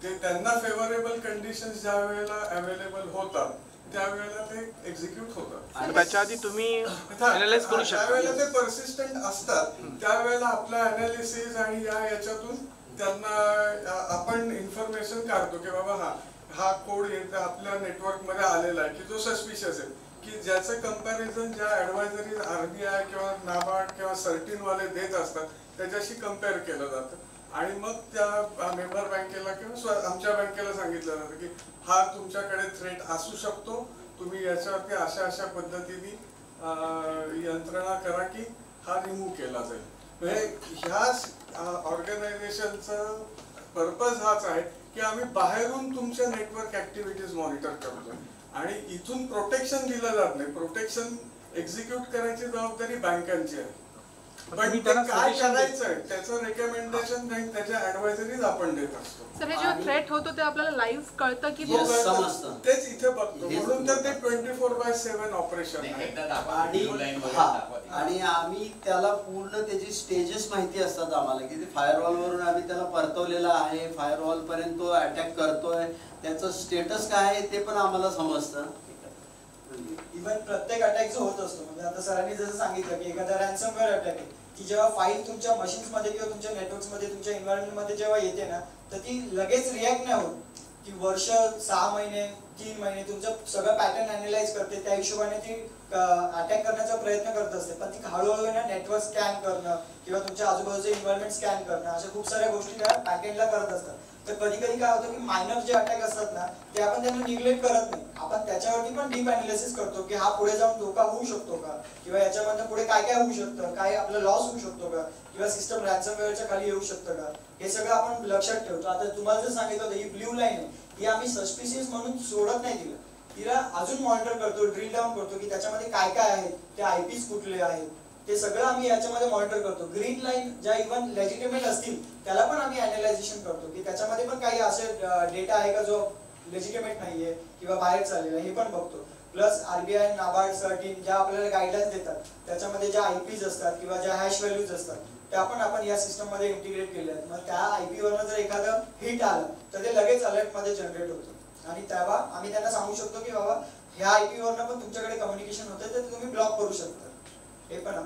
ते त्यांना फेवरेबल कंडिशन्स ज्या वेळेला अवेलेबल होतात त्यावेळेला ते एक्झिक्यूट होतात. त्याच्या आधी तुम्ही अनालाइज करू शकता. त्यावेळेला ते परसिस्टंट असतात, त्यावेळेला आपला अनालिसिस आणि याच्यातून त्यांना आपण इन्फॉर्मेशन काढतो की बाबा हा कोड आपल्या नेटवर्क मध्ये आलेला आहे की जो सस्पिशियस आहे, की ज्याचं कंपॅरिझन ज्या ऍडवायझरीज RBI किंवा नाबार्ड किंवा सर्टिन वाले देत असतात त्याच्याशी कम्पेअर केलं जातं. आणि मग त्या मेंबर बँकेला किंवा आमच्या बँकेला सांगितलं जातं की हा तुमच्याकडे थ्रेट असू शकतो, तुम्ही याच्यावरती अशा पद्धतीने यंत्रणा करा की हा रिमूव्ह केला जाईल. म्हणजे ह्या ऑर्गनायझेशनचा पर्पज हाच आहे की आम्ही बाहेरून तुमच्या नेटवर्क ऍक्टिव्हिटीज मॉनिटर करतोय आणि इथून प्रोटेक्शन दिलं जात नाही. प्रोटेक्शन एक्झिक्यूट करायची जबाबदारी बँकांची आहे. पण ते काय करायचंय त्याचं रेकमेंडेशन त्याच्या ऍडवायझरीज आपण देत असतो. सर हे जेव्हा थ्रेट होतो ते आपल्याला लाईव्ह कळतं की तेच इथे बघतो, म्हणून तर ते 24/7 ऑपरेशन आहे. आणि आम्ही त्याला पूर्ण त्याची स्टेजेस माहिती असतात आम्हाला की ते फायरवॉल वरून आम्ही त्याला परतवलेला आहे, फायरवॉल पर्यंत तो अटॅक करतोय, त्याचं स्टेटस काय आहे ते पण आम्हाला समजतं. इव्हन प्रत्येक अटॅक जो होत असतो, म्हणजे आता सरांनी जसं सांगितलं की एखादा रॅन्समवेअर अटॅक आहे की जेव्हा फाईल तुमच्या मशीन्स मध्ये किंवा तुमच्या नेटवर्क्स मध्ये तुमच्या एन्व्हायरमेंट मध्ये जेव्हा येते ना तर ती लगेच रिॲक्ट नाही होत. ती वर्ष 6 महिने 3 महिने तुमचं सगळं पॅटर्न अॅनालाइज करते, त्या हिशोबाने ती अटॅक करण्याचा प्रयत्न करत असते. पण ती हळूहळू ना नेटवर्क स्कॅन करणं किंवा तुमच्या आजूबाजूचं एन्व्हायरमेंट स्कॅन करणं अशा खूप साऱ्या गोष्टी त्या बॅकएंडला करत असतात. तर कधी कधी काय होतं की मायनर जे अटॅक असतात ना ते आपण त्यांना निग्लेक्ट करत नाही, आपण त्याच्यावरती पण डीप अनालिसिस करतो की हा पुढे जाऊन धोका होऊ शकतो का, किंवा याच्यामध्ये पुढे काय काय होऊ शकतं, काय आपला लॉस होऊ शकतो का, किंवा सिस्टम रॅन्समवेअरच्या खाली येऊ शकतं का, हे सगळं आपण लक्षात ठेवतो. आता तुम्हाला जर सांगितलं होतं ही ब्ल्यू लाईन आहे, ही आम्ही सस्पिशियस म्हणून सोडत नाही तिला, तिला अजून मॉनिटर करतो, ड्रिल डाऊन करतो की त्याच्यामध्ये काय काय आहेत, ते IPs कुठले आहेत ते सगळं आम्ही याच्यामध्ये मॉनिटर करतो. ग्रीन लाईन ज्या इव्हन लेजिटिमेट असतील त्याला पण आम्ही अनालायझेशन करतो की त्याच्यामध्ये पण काही असे डेटा आहे का जो लेजिटिमेट नाहीये किंवा बाहेर चाललेला आहे हे पण बघतो. प्लस RBI, नाबार्ड, सर्टिन ज्या आपल्याला गाईडलाईन्स देतात त्याच्यामध्ये ज्या IPs असतात किंवा ज्या हॅश व्हॅल्यूज असतात त्या पण आपण या सिस्टम मध्ये इंटिग्रेट केल्या आहेत. मग त्या IP वरनं जर एखादं हिट आलं तर ते लगेच अलर्ट मध्ये जनरेट होतं आणि तेव्हा आम्ही त्यांना सांगू शकतो की बाबा ह्या IP वरनं पण तुमच्याकडे कम्युनिकेशन होतं तर तुम्ही ब्लॉक करू शकता. हे पण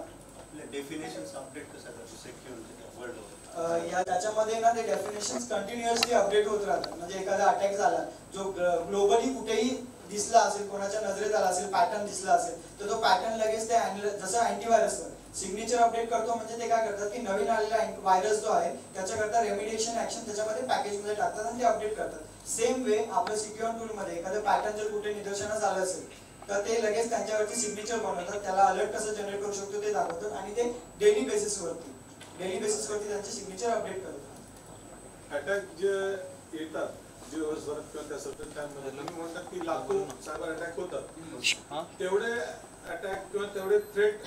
डेफिनेशन्स अपडेट कसं करतो सिक्युरिटी या त्याच्यामध्ये ना ते डेफिनेशन्स कंटिन्युअसली अपडेट होत राहतात. म्हणजे एखादा अटॅक झाला जो ग्लोबली कुठेही दिसला असेल, कोणाच्या नजरेत आला असेल, पॅटर्न दिसला असेल, तर तो पॅटर्न लगेच ते जसं अँटीव्हायरस सिग्नेचर अपडेट करतो, म्हणजे ते काय करतात की नवीन आलेला व्हायरस जो आहे त्याच्याकरता रेमिडिएशन ऍक्शन त्याच्यामध्ये पॅकेजमध्ये टाकतात आणि ते अपडेट करतात. सेम वे आपलं सिक्युअर टूलमध्ये एखादं पॅटर्न जर कुठे निदर्शनास आलं असेल तर ते लगेच त्यांच्यावरती सिग्नेचर बनवतात, त्याला अलर्ट कसं जनरेट करू शकतो ते दाखवतात आणि ते डेली बेसिसवरती त्यांचे सिग्नेचर अपडेट करतात. अटॅक जे येतात दिवसभरात किंवा त्या सर्टन टाइममध्ये तुम्ही म्हणतात की लाखो सायबर अटॅक होतात, तेवढे अटॅक किंवा तेवढे थ्रेट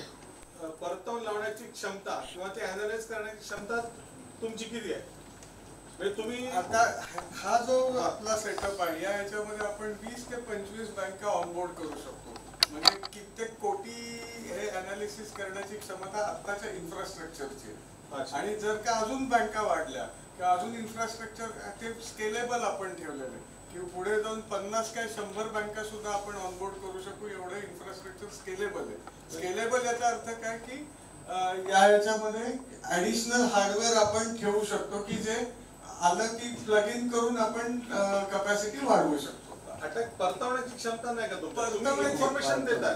परतवून लावण्याची क्षमता किंवा ते अॅनालाइज करण्याची क्षमता तुमची किती आहे? म्हणजे तुम्ही आता हा जो आपला सेटअप आहे या याच्यामध्ये आपण 20 ते 25 बँका ऑनबोर्ड करू शकतो. म्हणजे कित्येक कोटी हे अनालिसिस करण्याची क्षमता आत्ताच्या इन्फ्रास्ट्रक्चरची. आणि जर का अजून बँका वाढल्या किंवा अजून इन्फ्रास्ट्रक्चर ते स्केलेबल आपण ठेवलेले की पुढे जाऊन 50 काय 100 बँका सुद्धा आपण ऑनबोर्ड करू शकू, एवढं इन्फ्रास्ट्रक्चर स्केलेबल आहे. स्केलेबल याचा अर्थ काय की याच्यामध्ये ऍडिशनल हार्डवेअर आपण ठेवू शकतो की जे आलं की प्लग इन करून आपण कॅपॅसिटी वाढवू शकतो. अटॅक परतवण्याची क्षमता नाही का तुम्ही इन्फॉर्मेशन देताय,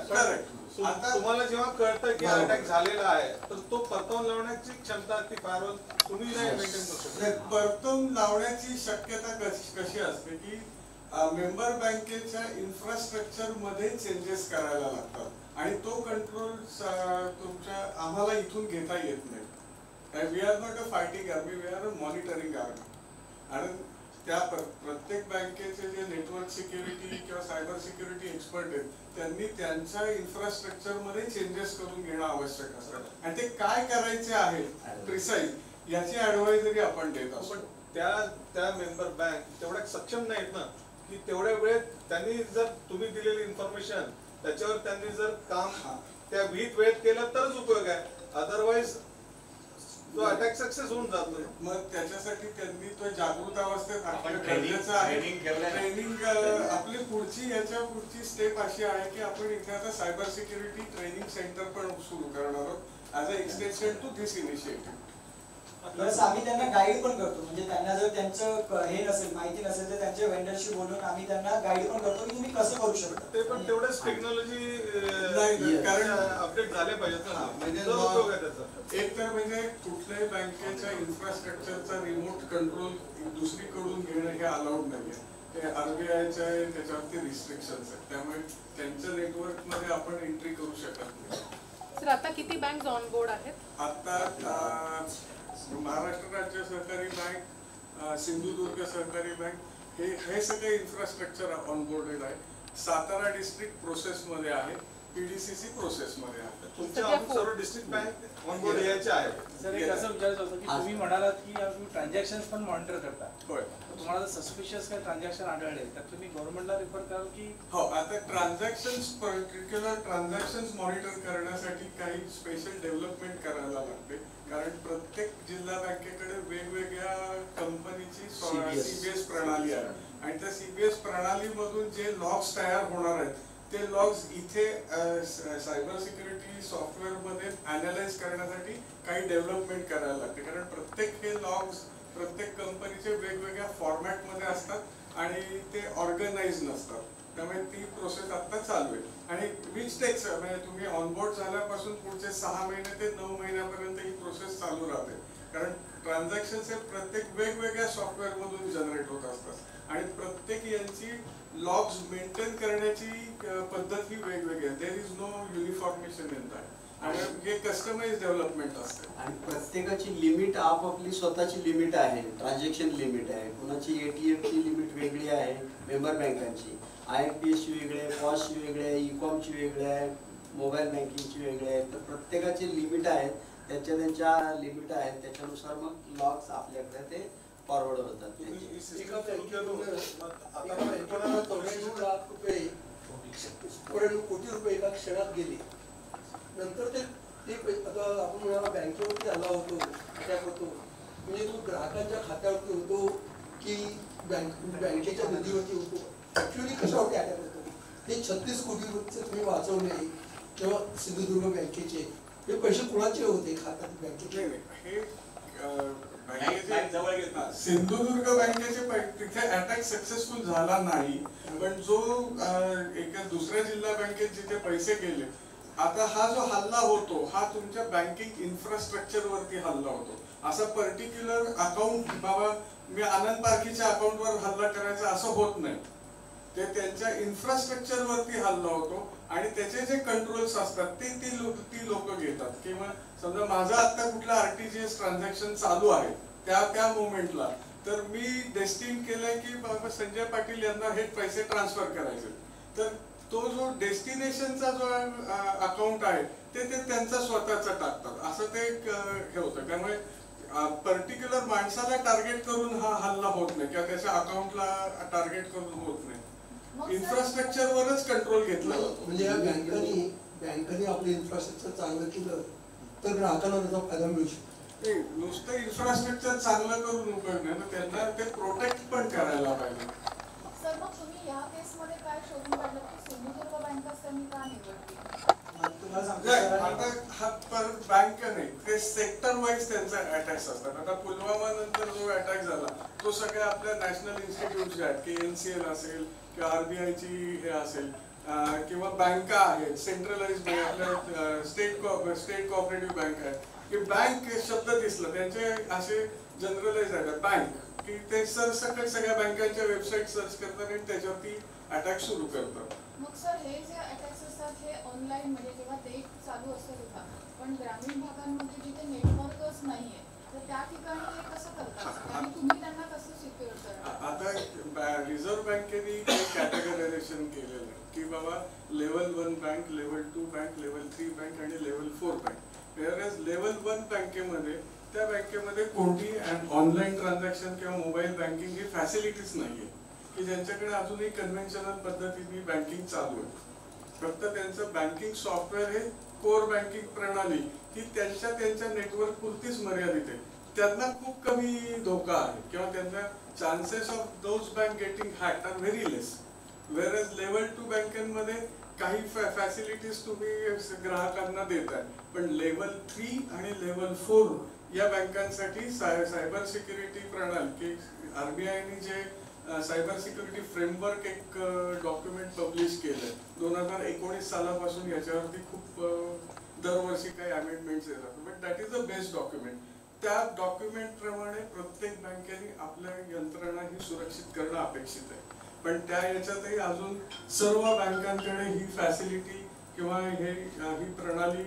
तुम्हाला जेव्हा कळतं की अटॅक झालेला आहे तर तो परतवून लावण्याची क्षमता ती फायरवॉल तुम्ही नाही मेंटेन करू शकता. परतून लावण्याची शक्यता कशी असते की मेंबर बँकेच्या इन्फ्रास्ट्रक्चर मध्ये चेंजेस करायला लागतात आणि तो कंट्रोल तुमच्या आम्हाला इथून घेता येत नाही. We are not a fighting army, we are a monitoring army. आणि त्या प्रत्येक बँकेचे जे नेटवर्क सिक्युरिटी किंवा सायबर सिक्युरिटी एक्सपर्ट आहेत त्यांनी त्यांच्या इन्फ्रास्ट्रक्चर मध्ये चेंजेस करून घेणं आवश्यक असतं आणि ते काय करायचे आहे प्रिसाईज याची ऍडवायझरी आपण देत असतो. त्या मेंबर बँक तेवढ्या सक्षम नाहीत ना की तेवढ्या वेळेत त्यांनी जर तुम्ही दिलेली इन्फॉर्मेशन त्याच्यावर त्यांनी जर काम त्या विहित वेळेत केलं तरच उपयोग आहे, अदरवाईज तो अटॅक सक्सेस होऊन जातो. मग त्याच्यासाठी त्यांनी तो जागृत अवस्थेत गरजेचं आहे. ट्रेनिंग आपली पुढची स्टेप अशी आहे की आपण इथे आता सायबर सिक्युरिटी ट्रेनिंग सेंटर पण सुरू करणार आहोत as a extension to this initiative. Plus आम्ही त्यांना गाईड पण करतो, म्हणजे त्यांना जर त्यांचं हे नसेल माहिती नसेल तर त्यांच्या वेंडरशी बोलून आम्ही त्यांना गाईड पण करतो की तुम्ही कसं करू शकता. ते पण तेवढेच टेक्नॉलॉजी कारण अपडेट झाले पाहिजेत ना. म्हणजे एक तर म्हणजे कुठल्याही बँकेच्या इन्फ्रास्ट्रक्चरचा रिमोट कंट्रोल दुसरीकडून घेणं हे अलाउड नाहीये. ते आरबीआयच्या त्याच्यावरती रिस्ट्रिक्शन्स आहेत, त्यामुळे त्यांच्या नेटवर्क मध्ये आपण एंट्री करू शकत नाही. सर आता किती बँक ऑन बोर्ड आहेत? आता महाराष्ट्र राज्य सहकारी बँक, सिंधुदुर्ग सहकारी बँक हे सगळे इन्फ्रास्ट्रक्चर ऑनबोर्डेड आहे. सातारा डिस्ट्रिक्ट प्रोसेस मध्ये आहे, पीडीसीसी प्रोसेस मध्ये आहे. तुमच्या सर्व डिस्ट्रिक्ट बँक ऑनबोर्ड यायचे आहे. सर एक असं विचारायचं होतं की तुम्ही म्हणालात की तुम्ही ट्रान्झॅक्शन्स पण मॉनिटर करता. होय. तुम्हाला जर सस्पिशियस काही ट्रान्झॅक्शन आढळले तर तुम्ही गव्हर्नमेंटला रिफर कराल की? हो, आता पर्टिक्युलर ट्रान्झॅक्शन्स मॉनिटर करण्यासाठी काही स्पेशल डेव्हलपमेंट करायला लागते, कारण प्रत्येक जिल्हा बँकेकडे वेगवेगळ्या कंपनीची सीबीएस प्रणाली आहे आणि त्या सीबीएस प्रणालीमधून जे लॉग्स तयार होणार आहेत ते लॉग्स इथे सायबर सिक्युरिटी सॉफ्टवेअर मध्ये अनालाइज करण्यासाठी काही डेव्हलपमेंट करायला लागते, कारण प्रत्येक हे लॉग्स प्रत्येक कंपनीचे वेगवेगळ्या फॉर्मॅट मध्ये असतात आणि ते ऑर्गनाइज नसतात. त्यामुळे ती प्रोसेस आता चालू आहे आणि विच टेक्स म्हणजे तुम्ही ऑनबोर्ड झाल्यापासून पुढचे 6 महिने ते 9 महिन्यापर्यंत ही प्रोसेस चालू राहते, कारण ट्रान्झॅक्शन्स हे प्रत्येक वेगवेगळ्या सॉफ्टवेअर मधून जनरेट होत असतात आणि प्रत्येक यांची लॉग्स मेंटेन करण्याची पद्धत ही वेगवेगळी आहे. There is no uniformation in that आणि हे कस्टमाइज डेव्हलपमेंट असते आणि प्रत्येकाची लिमिट आपापली स्वतःची लिमिट आहे. ट्रान्झॅक्शन लिमिट आहे, कुणाची एटीएमची लिमिट वेगळी आहे, मेंबर बँकांची IMPS ची वेगळी आहे, पॉस ची वेगळी आहे, ई-कॉम ची वेगळी आहे, मोबाईल बँकिंगची वेगळी आहे. तर प्रत्येकाची लिमिट आहेत, त्यांच्या लिमिट आहेत, त्याच्यानुसार मग लॉग्स आपल्याकडे ते फॉरवर्ड होतात. 94 लाख रुपये कोटी रुपये एका क्षणात गेले. नंतर ते आता आपण म्हणाला बँकेवरती आला होतो, अटॅक होतो, म्हणजे तो ग्राहकांच्या खात्यावरती होतो की बँकेच्या निधीवरती होतो. ऍक्च्युअली कशावरती अटॅक होतो? ते 36 कोटी रुपये तुम्ही वाचवले तेव्हा सिंधुदुर्ग बँकेचे हे पैसे कुणाचे होते खात्यात बँकेचे? हे सिंधुदुर्ग बँकेचे तिथे अटॅक सक्सेसफुल झाला नाही, पण जो एका दुसऱ्या जिल्हा बँकेत जिथे पैसे गेले, आता हा जो हल्ला होतो हा तुमच्या बँकिंग इन्फ्रास्ट्रक्चर वरती हल्ला होतो. असा पर्टिक्युलर अकाउंट बाबा मी आनंद पारखीच्या अकाउंटवर हल्ला करायचा असं होत नाही. ते त्यांच्या इन्फ्रास्ट्रक्चर वरती हल्ला होतो आणि त्याचे जे कंट्रोल्स असतात ते ती लोक घेतात. किंवा समजा माझा आता कुठला आरटीजीएस ट्रान्झॅक्शन चालू आहे त्या मोमेंटला तर मी डेस्टिन केलंय की बाबा संजय पाटील यांना हे पैसे ट्रान्सफर करायचे, तर तो जो डेस्टिनेशनचा जो अकाउंट आहे ते त्यांचा स्वतःचा टाकतात. असं ते हे होतं. त्यामुळे पर्टिक्युलर माणसाला टार्गेट करून हा हल्ला होत नाही किंवा त्याच्या अकाउंटला टार्गेट करून होत नाही. इन्फ्रास्ट्रक्चर वरच कंट्रोल घेतला जातो. म्हणजे या बँकांनी आपलं इन्फ्रास्ट्रक्चर चांगलं केलं तर ग्राहकांना त्याचा फायदा मिळू शकतो. नुसतं इन्फ्रास्ट्रक्चर चांगलं करून उपयोग नाही, त्यांना ते प्रोटेक्ट पण करायला पाहिजे. सर मग तुम्ही या केसमध्ये काय शोधून काढलं की सिंधुदुर्ग बँकच त्यांनी का निवडली? आता हा परत बँक नाही, ते सेक्टर वाईज त्यांचे अटॅक्स असतात. आता पुलवामा नंतर जो अटॅक झाला तो सगळ्या आपल्या नॅशनल इन्स्टिट्यूट जे आहेत, KNCL असेल किंवा RBI ची हे असेल किंवा बँका आहेत, सेंट्रलाइज बँक आपल्या स्टेट कोऑपरेटिव्ह बँक आहे की बँक शब्द दिसला त्यांचे असे जनरलाइज आहेत बँक की ते सरसकट सगळ्या बँकांच्या वेबसाईट सर्च करतात आणि त्याच्यावरती अटॅक सुरू करतात. मग सर हे जे अटॅक्स असतात हे ऑनलाईन म्हणजे जेव्हा ते चालू असतं तेव्हा, पण ग्रामीण भागांमध्ये जिथे नेटवर्कच नाहीये तर त्या ठिकाणी हे कसं करतात आणि तुम्ही त्यांना कसं सिक्युअर करता? आता रिझर्व्ह बँकेने काही कॅटेगरायझेशन केलेलं आहे की बाबा level 1 bank, level 2 bank, level 3 bank आणि लेवल 4 बँक. लेवल 1 बँकेमध्ये त्या बँकेमध्ये कोणती ऑनलाईन ट्रान्झॅक्शन किंवा मोबाईल बँकिंग ही फॅसिलिटीज नाहीये की ज्यांच्याकडे अजूनही कन्व्हेन्शनल पद्धतीने बँकिंग चालू आहे. फक्त त्यांचं बँकिंग सॉफ्टवेअर हे कोर बँकिंग प्रणाली ही त्यांच्या नेटवर्क पुरतीच मर्यादित आहे. त्यांना खूप कमी धोका आहे किंवा त्यांना chances of those bank getting hacked are very less. Whereas level 2 बँकांमध्ये काही फॅसिलिटीज तुम्ही ग्राहकांना देताय, पण लेवल 3 आणि लेवल 4 या बँकांसाठी सायबर सिक्युरिटी प्रणाली की RBIने जे सायबर सिक्युरिटी फ्रेमवर्क एक डॉक्युमेंट पब्लिश केलंय 2019 सालापासून. याच्यावरती खूप दरवर्षी काही अमेंडमेंट्स येतात, but that is the best document. त्या डॉक्युमेंट प्रमाणे प्रत्येक बँकेने आपल्या यंत्रणा ही सुरक्षित करणं अपेक्षित आहे. पण त्या याच्यातही अजून सर्व बँकांकडे ही फॅसिलिटी किंवा ही प्रणाली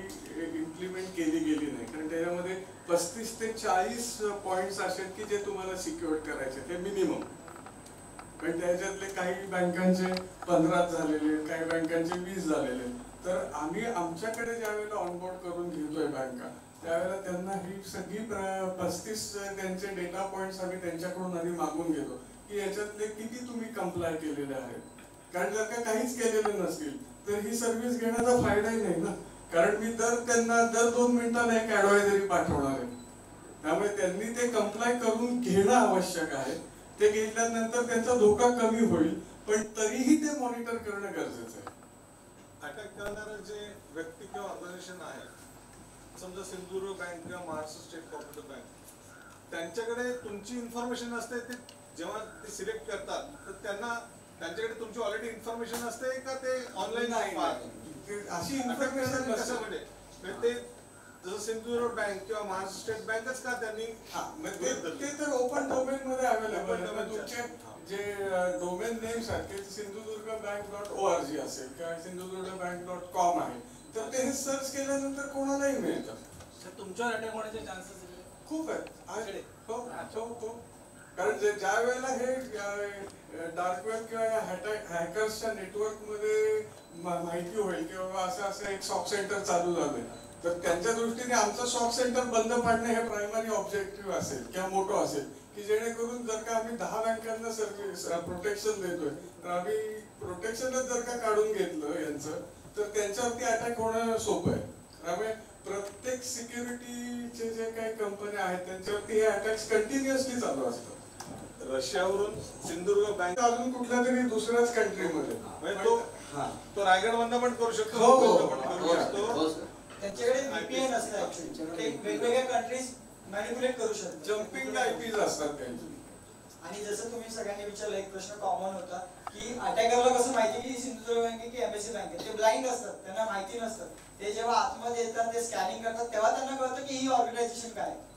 इम्प्लिमेंट केली गेली नाही, कारण त्याच्यामध्ये 35 ते 40 पॉइंट्स असे की जे तुम्हाला सिक्युअर करायचे ते मिनिमम. पण त्याच्यातले काही बँकांचे 15 झालेले, काही बँकांचे 20 झालेले. तर आम्ही आमच्याकडे ज्या वेळेला ऑनबोर्ड करून घेतोय बँका त्यावेळेला त्यांना ही सगळी 35 त्यांचे डेटा पॉइंट्स आम्ही त्यांच्याकडून आधी मागून घेतो की याच्यातले किती तुम्ही कंप्लाय केलेले आहेत. कारण जर का काहीच केलेलं नसतील तर ही सर्व्हिस घेण्याचा फायदाही नाही ना, कारण मी त्यांना दर 2 मिनिटांना एक ऍडवायझरी पाठवणार आहे. त्यामुळे त्यांनी ते कंप्लाय करून घेणं आवश्यक आहे. ते घेतल्यानंतर त्यांचा धोका कमी होईल, पण तरीही ते मॉनिटर करणं गरजेचं आहे. अटॅक करणारं जे व्यक्ती किंवा ऑर्गनायझेशन आहे, समजा सिंधुदुर्ग बँक किंवा महाराष्ट्र स्टेट कोऑपरेटिव्ह बँक, त्यांच्याकडे तुमची इन्फॉर्मेशन असते. ते जेव्हा ते सिलेक्ट करतात तर त्यांच्याकडे तुमची ऑलरेडी इन्फॉर्मेशन असते का ते ऑनलाईन अशी इन्फॉर्मेशन कसं म्हणजे ते जसं सिंधुदुर्ग बँक किंवा महाराष्ट्र स्टेट बँकच का त्यांनी ते तर ओपन डोमेन मध्ये अवेलेबल आहे. तुमचे जे डोमेन नेम्स आहेत ते सिंधुदुर्गबँक.org असेल किंवा सिंधुदुर्गबँक.com आहे, तर ते सर्च केल्यानंतर कोणालाही मिळतं. तुमच्यावर अटॅक होण्याचे चान्सेस खूप आहेत. हो, कारण ज्या वेळेला हे डार्क वेब किंवा हॅकर्सच्या नेटवर्क मध्ये माहिती होईल किंवा असं एक सॉक सेंटर चालू झालंय, तर त्यांच्या दृष्टीने आमचं सॉक सेंटर बंद पाडणे हे प्रायमरी ऑब्जेक्टिव्ह असेल किंवा मोठं असेल की जेणेकरून जर का आम्ही 10 बँकांना सर्व्हिस प्रोटेक्शन देतोय तर आम्ही प्रोटेक्शनच जर का काढून घेतलं यांचं तर त्यांच्यावरती अटॅक होणं सोपं आहे. त्यामुळे प्रत्येक सिक्युरिटीचे जे काही कंपन्या आहेत त्यांच्यावरती हे अटॅक्स कंटिन्युअसली चालू असतात. रशियावरून सिंधुदुर्ग बँक अजून कुठल्या तरी दुसऱ्याच कंट्रीमध्ये तो रायगड मधनं पण करू शकतो. त्यांच्याकडे VPN असतं. वेगवेगळ्या कंट्रीज मॅनिप्युलेट करू शकतो. जम्पिंग आयपीज असतात त्यांची. आणि जसं तुम्ही सगळ्यांनी विचारलं एक प्रश्न कॉमन होता की अटॅकरला कसं माहिती की सिंधुदुर्ग बँक आहे की एमएससी बँक आहे. ते ब्लाइंड असतात, त्यांना माहिती नसतं. ते जेव्हा आतमध्ये येतात ते स्कॅनिंग करतात तेव्हा त्यांना कळतं की ही ऑर्गनायझेशन काय आहे.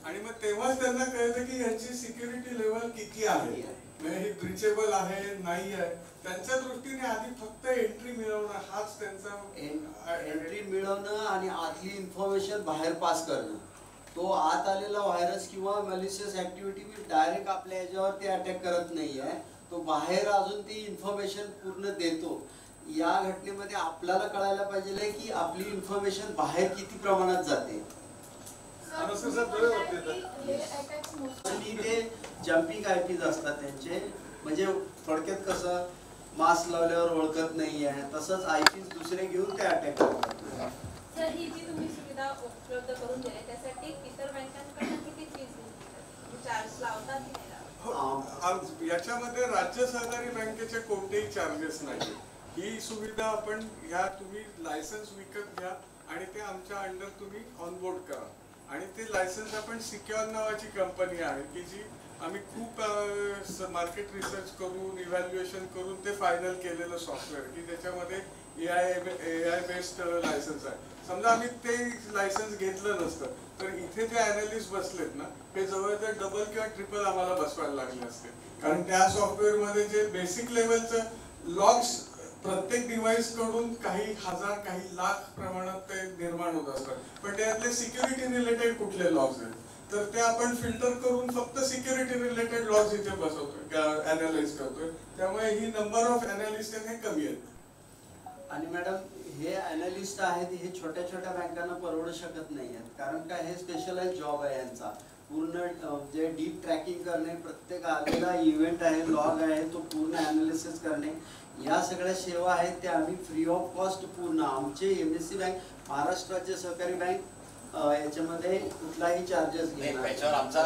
आणि मग तेव्हाच त्यांना कळतं की यांची सिक्युरिटी लेवल किती आहे, म्हणजे ही ब्रिचेबल आहे नाही आहे. त्यांच्या दृष्टीने आधी फक्त एंट्री मिळवणं हाच त्यांचा एंट्री मिळवणं आणि आतली इन्फॉर्मेशन बाहेर पास करणं. तो आत आलेला व्हायरस किंवा मॅलिशियस ऍक्टिव्हिटी डायरेक्ट आपल्या याच्यावर ते अटॅक करत नाहीये. तो बाहेर अजून ती इन्फॉर्मेशन पूर्ण देतो. या घटनेमध्ये आपल्याला कळायला पाहिजे की आपली इन्फॉर्मेशन बाहेर किती प्रमाणात जाते. आणि ते जम्पिंग आयपीज असतात त्यांचे, म्हणजे थोडक्यात कसं मास्क लावल्यावर ओळखत नाही आहे तसंच आयपीज दुसरे घेऊन ते अटॅक करतात. सर ही जी तुम्ही सुविधा उपलब्ध करून दिली त्यासाठी इतर बँकांकडून किती फीस चार्ज लावतात की नाही? याच्यामध्ये राज्य सहकारी बँकेचे कोणतेही चार्जेस नाही. ही सुविधा आपण ह्या तुम्ही लायसन्स विकत घ्या आणि ते आमच्या अंडर तुम्ही ऑनबोर्ड करा. आणि ते लायसन्स आपण सिक्युअर नावाची कंपनी आहे की जी आम्ही खूप मार्केट रिसर्च करून इव्हॅल्युएशन करून ते फायनल केलेलं सॉफ्टवेअर की त्याच्यामध्ये AI बेस्ड लायसन्स आहे. समजा आम्ही ते लायसन्स घेतलं नसतं तर इथे जे अॅनालिस्ट बसलेत ना हे जवळजवळ डबल किंवा ट्रिपल आम्हाला बसवायला लागले असते. कारण त्या सॉफ्टवेअरमध्ये जे बेसिक लेवलचं लॉग्स प्रत्येक डिव्हाइस कडून काही हजार काही लाख प्रमाणात ते निर्माण होत असतात. पण त्यातले सिक्युरिटी रिलेटेड कुठले लॉग्स आहेत तर ते आपण फिल्टर करून फक्त सिक्युरिटी रिलेटेड लॉग्स इथे बसवतोय, अॅनालाइज करतोय. त्यामुळे ही नंबर ऑफ अॅनालिस्ट हे कमी आहेत. आणि मॅडम हे अॅनालिस्ट आहेत हे छोट्या छोट्या बँकांना परवडू शकत नाही आहेत. कारण काय हे स्पेशलाइज जॉब आहे यांचा. पूर्ण जे डीप ट्रॅकिंग करणे, प्रत्येक आलेला इव्हेंट आहे, लॉग आहे, तो पूर्ण अॅनालिसिस करणे, या सगळ्या सेवा आहेत त्या आम्ही फ्री ऑफ कॉस्ट पूर्ण आमचे एमएससी बँक, महाराष्ट्र राज्य सहकारी बँक याच्यामध्ये कुठलाही चार्जेस नाही. त्याच्यावर आमचा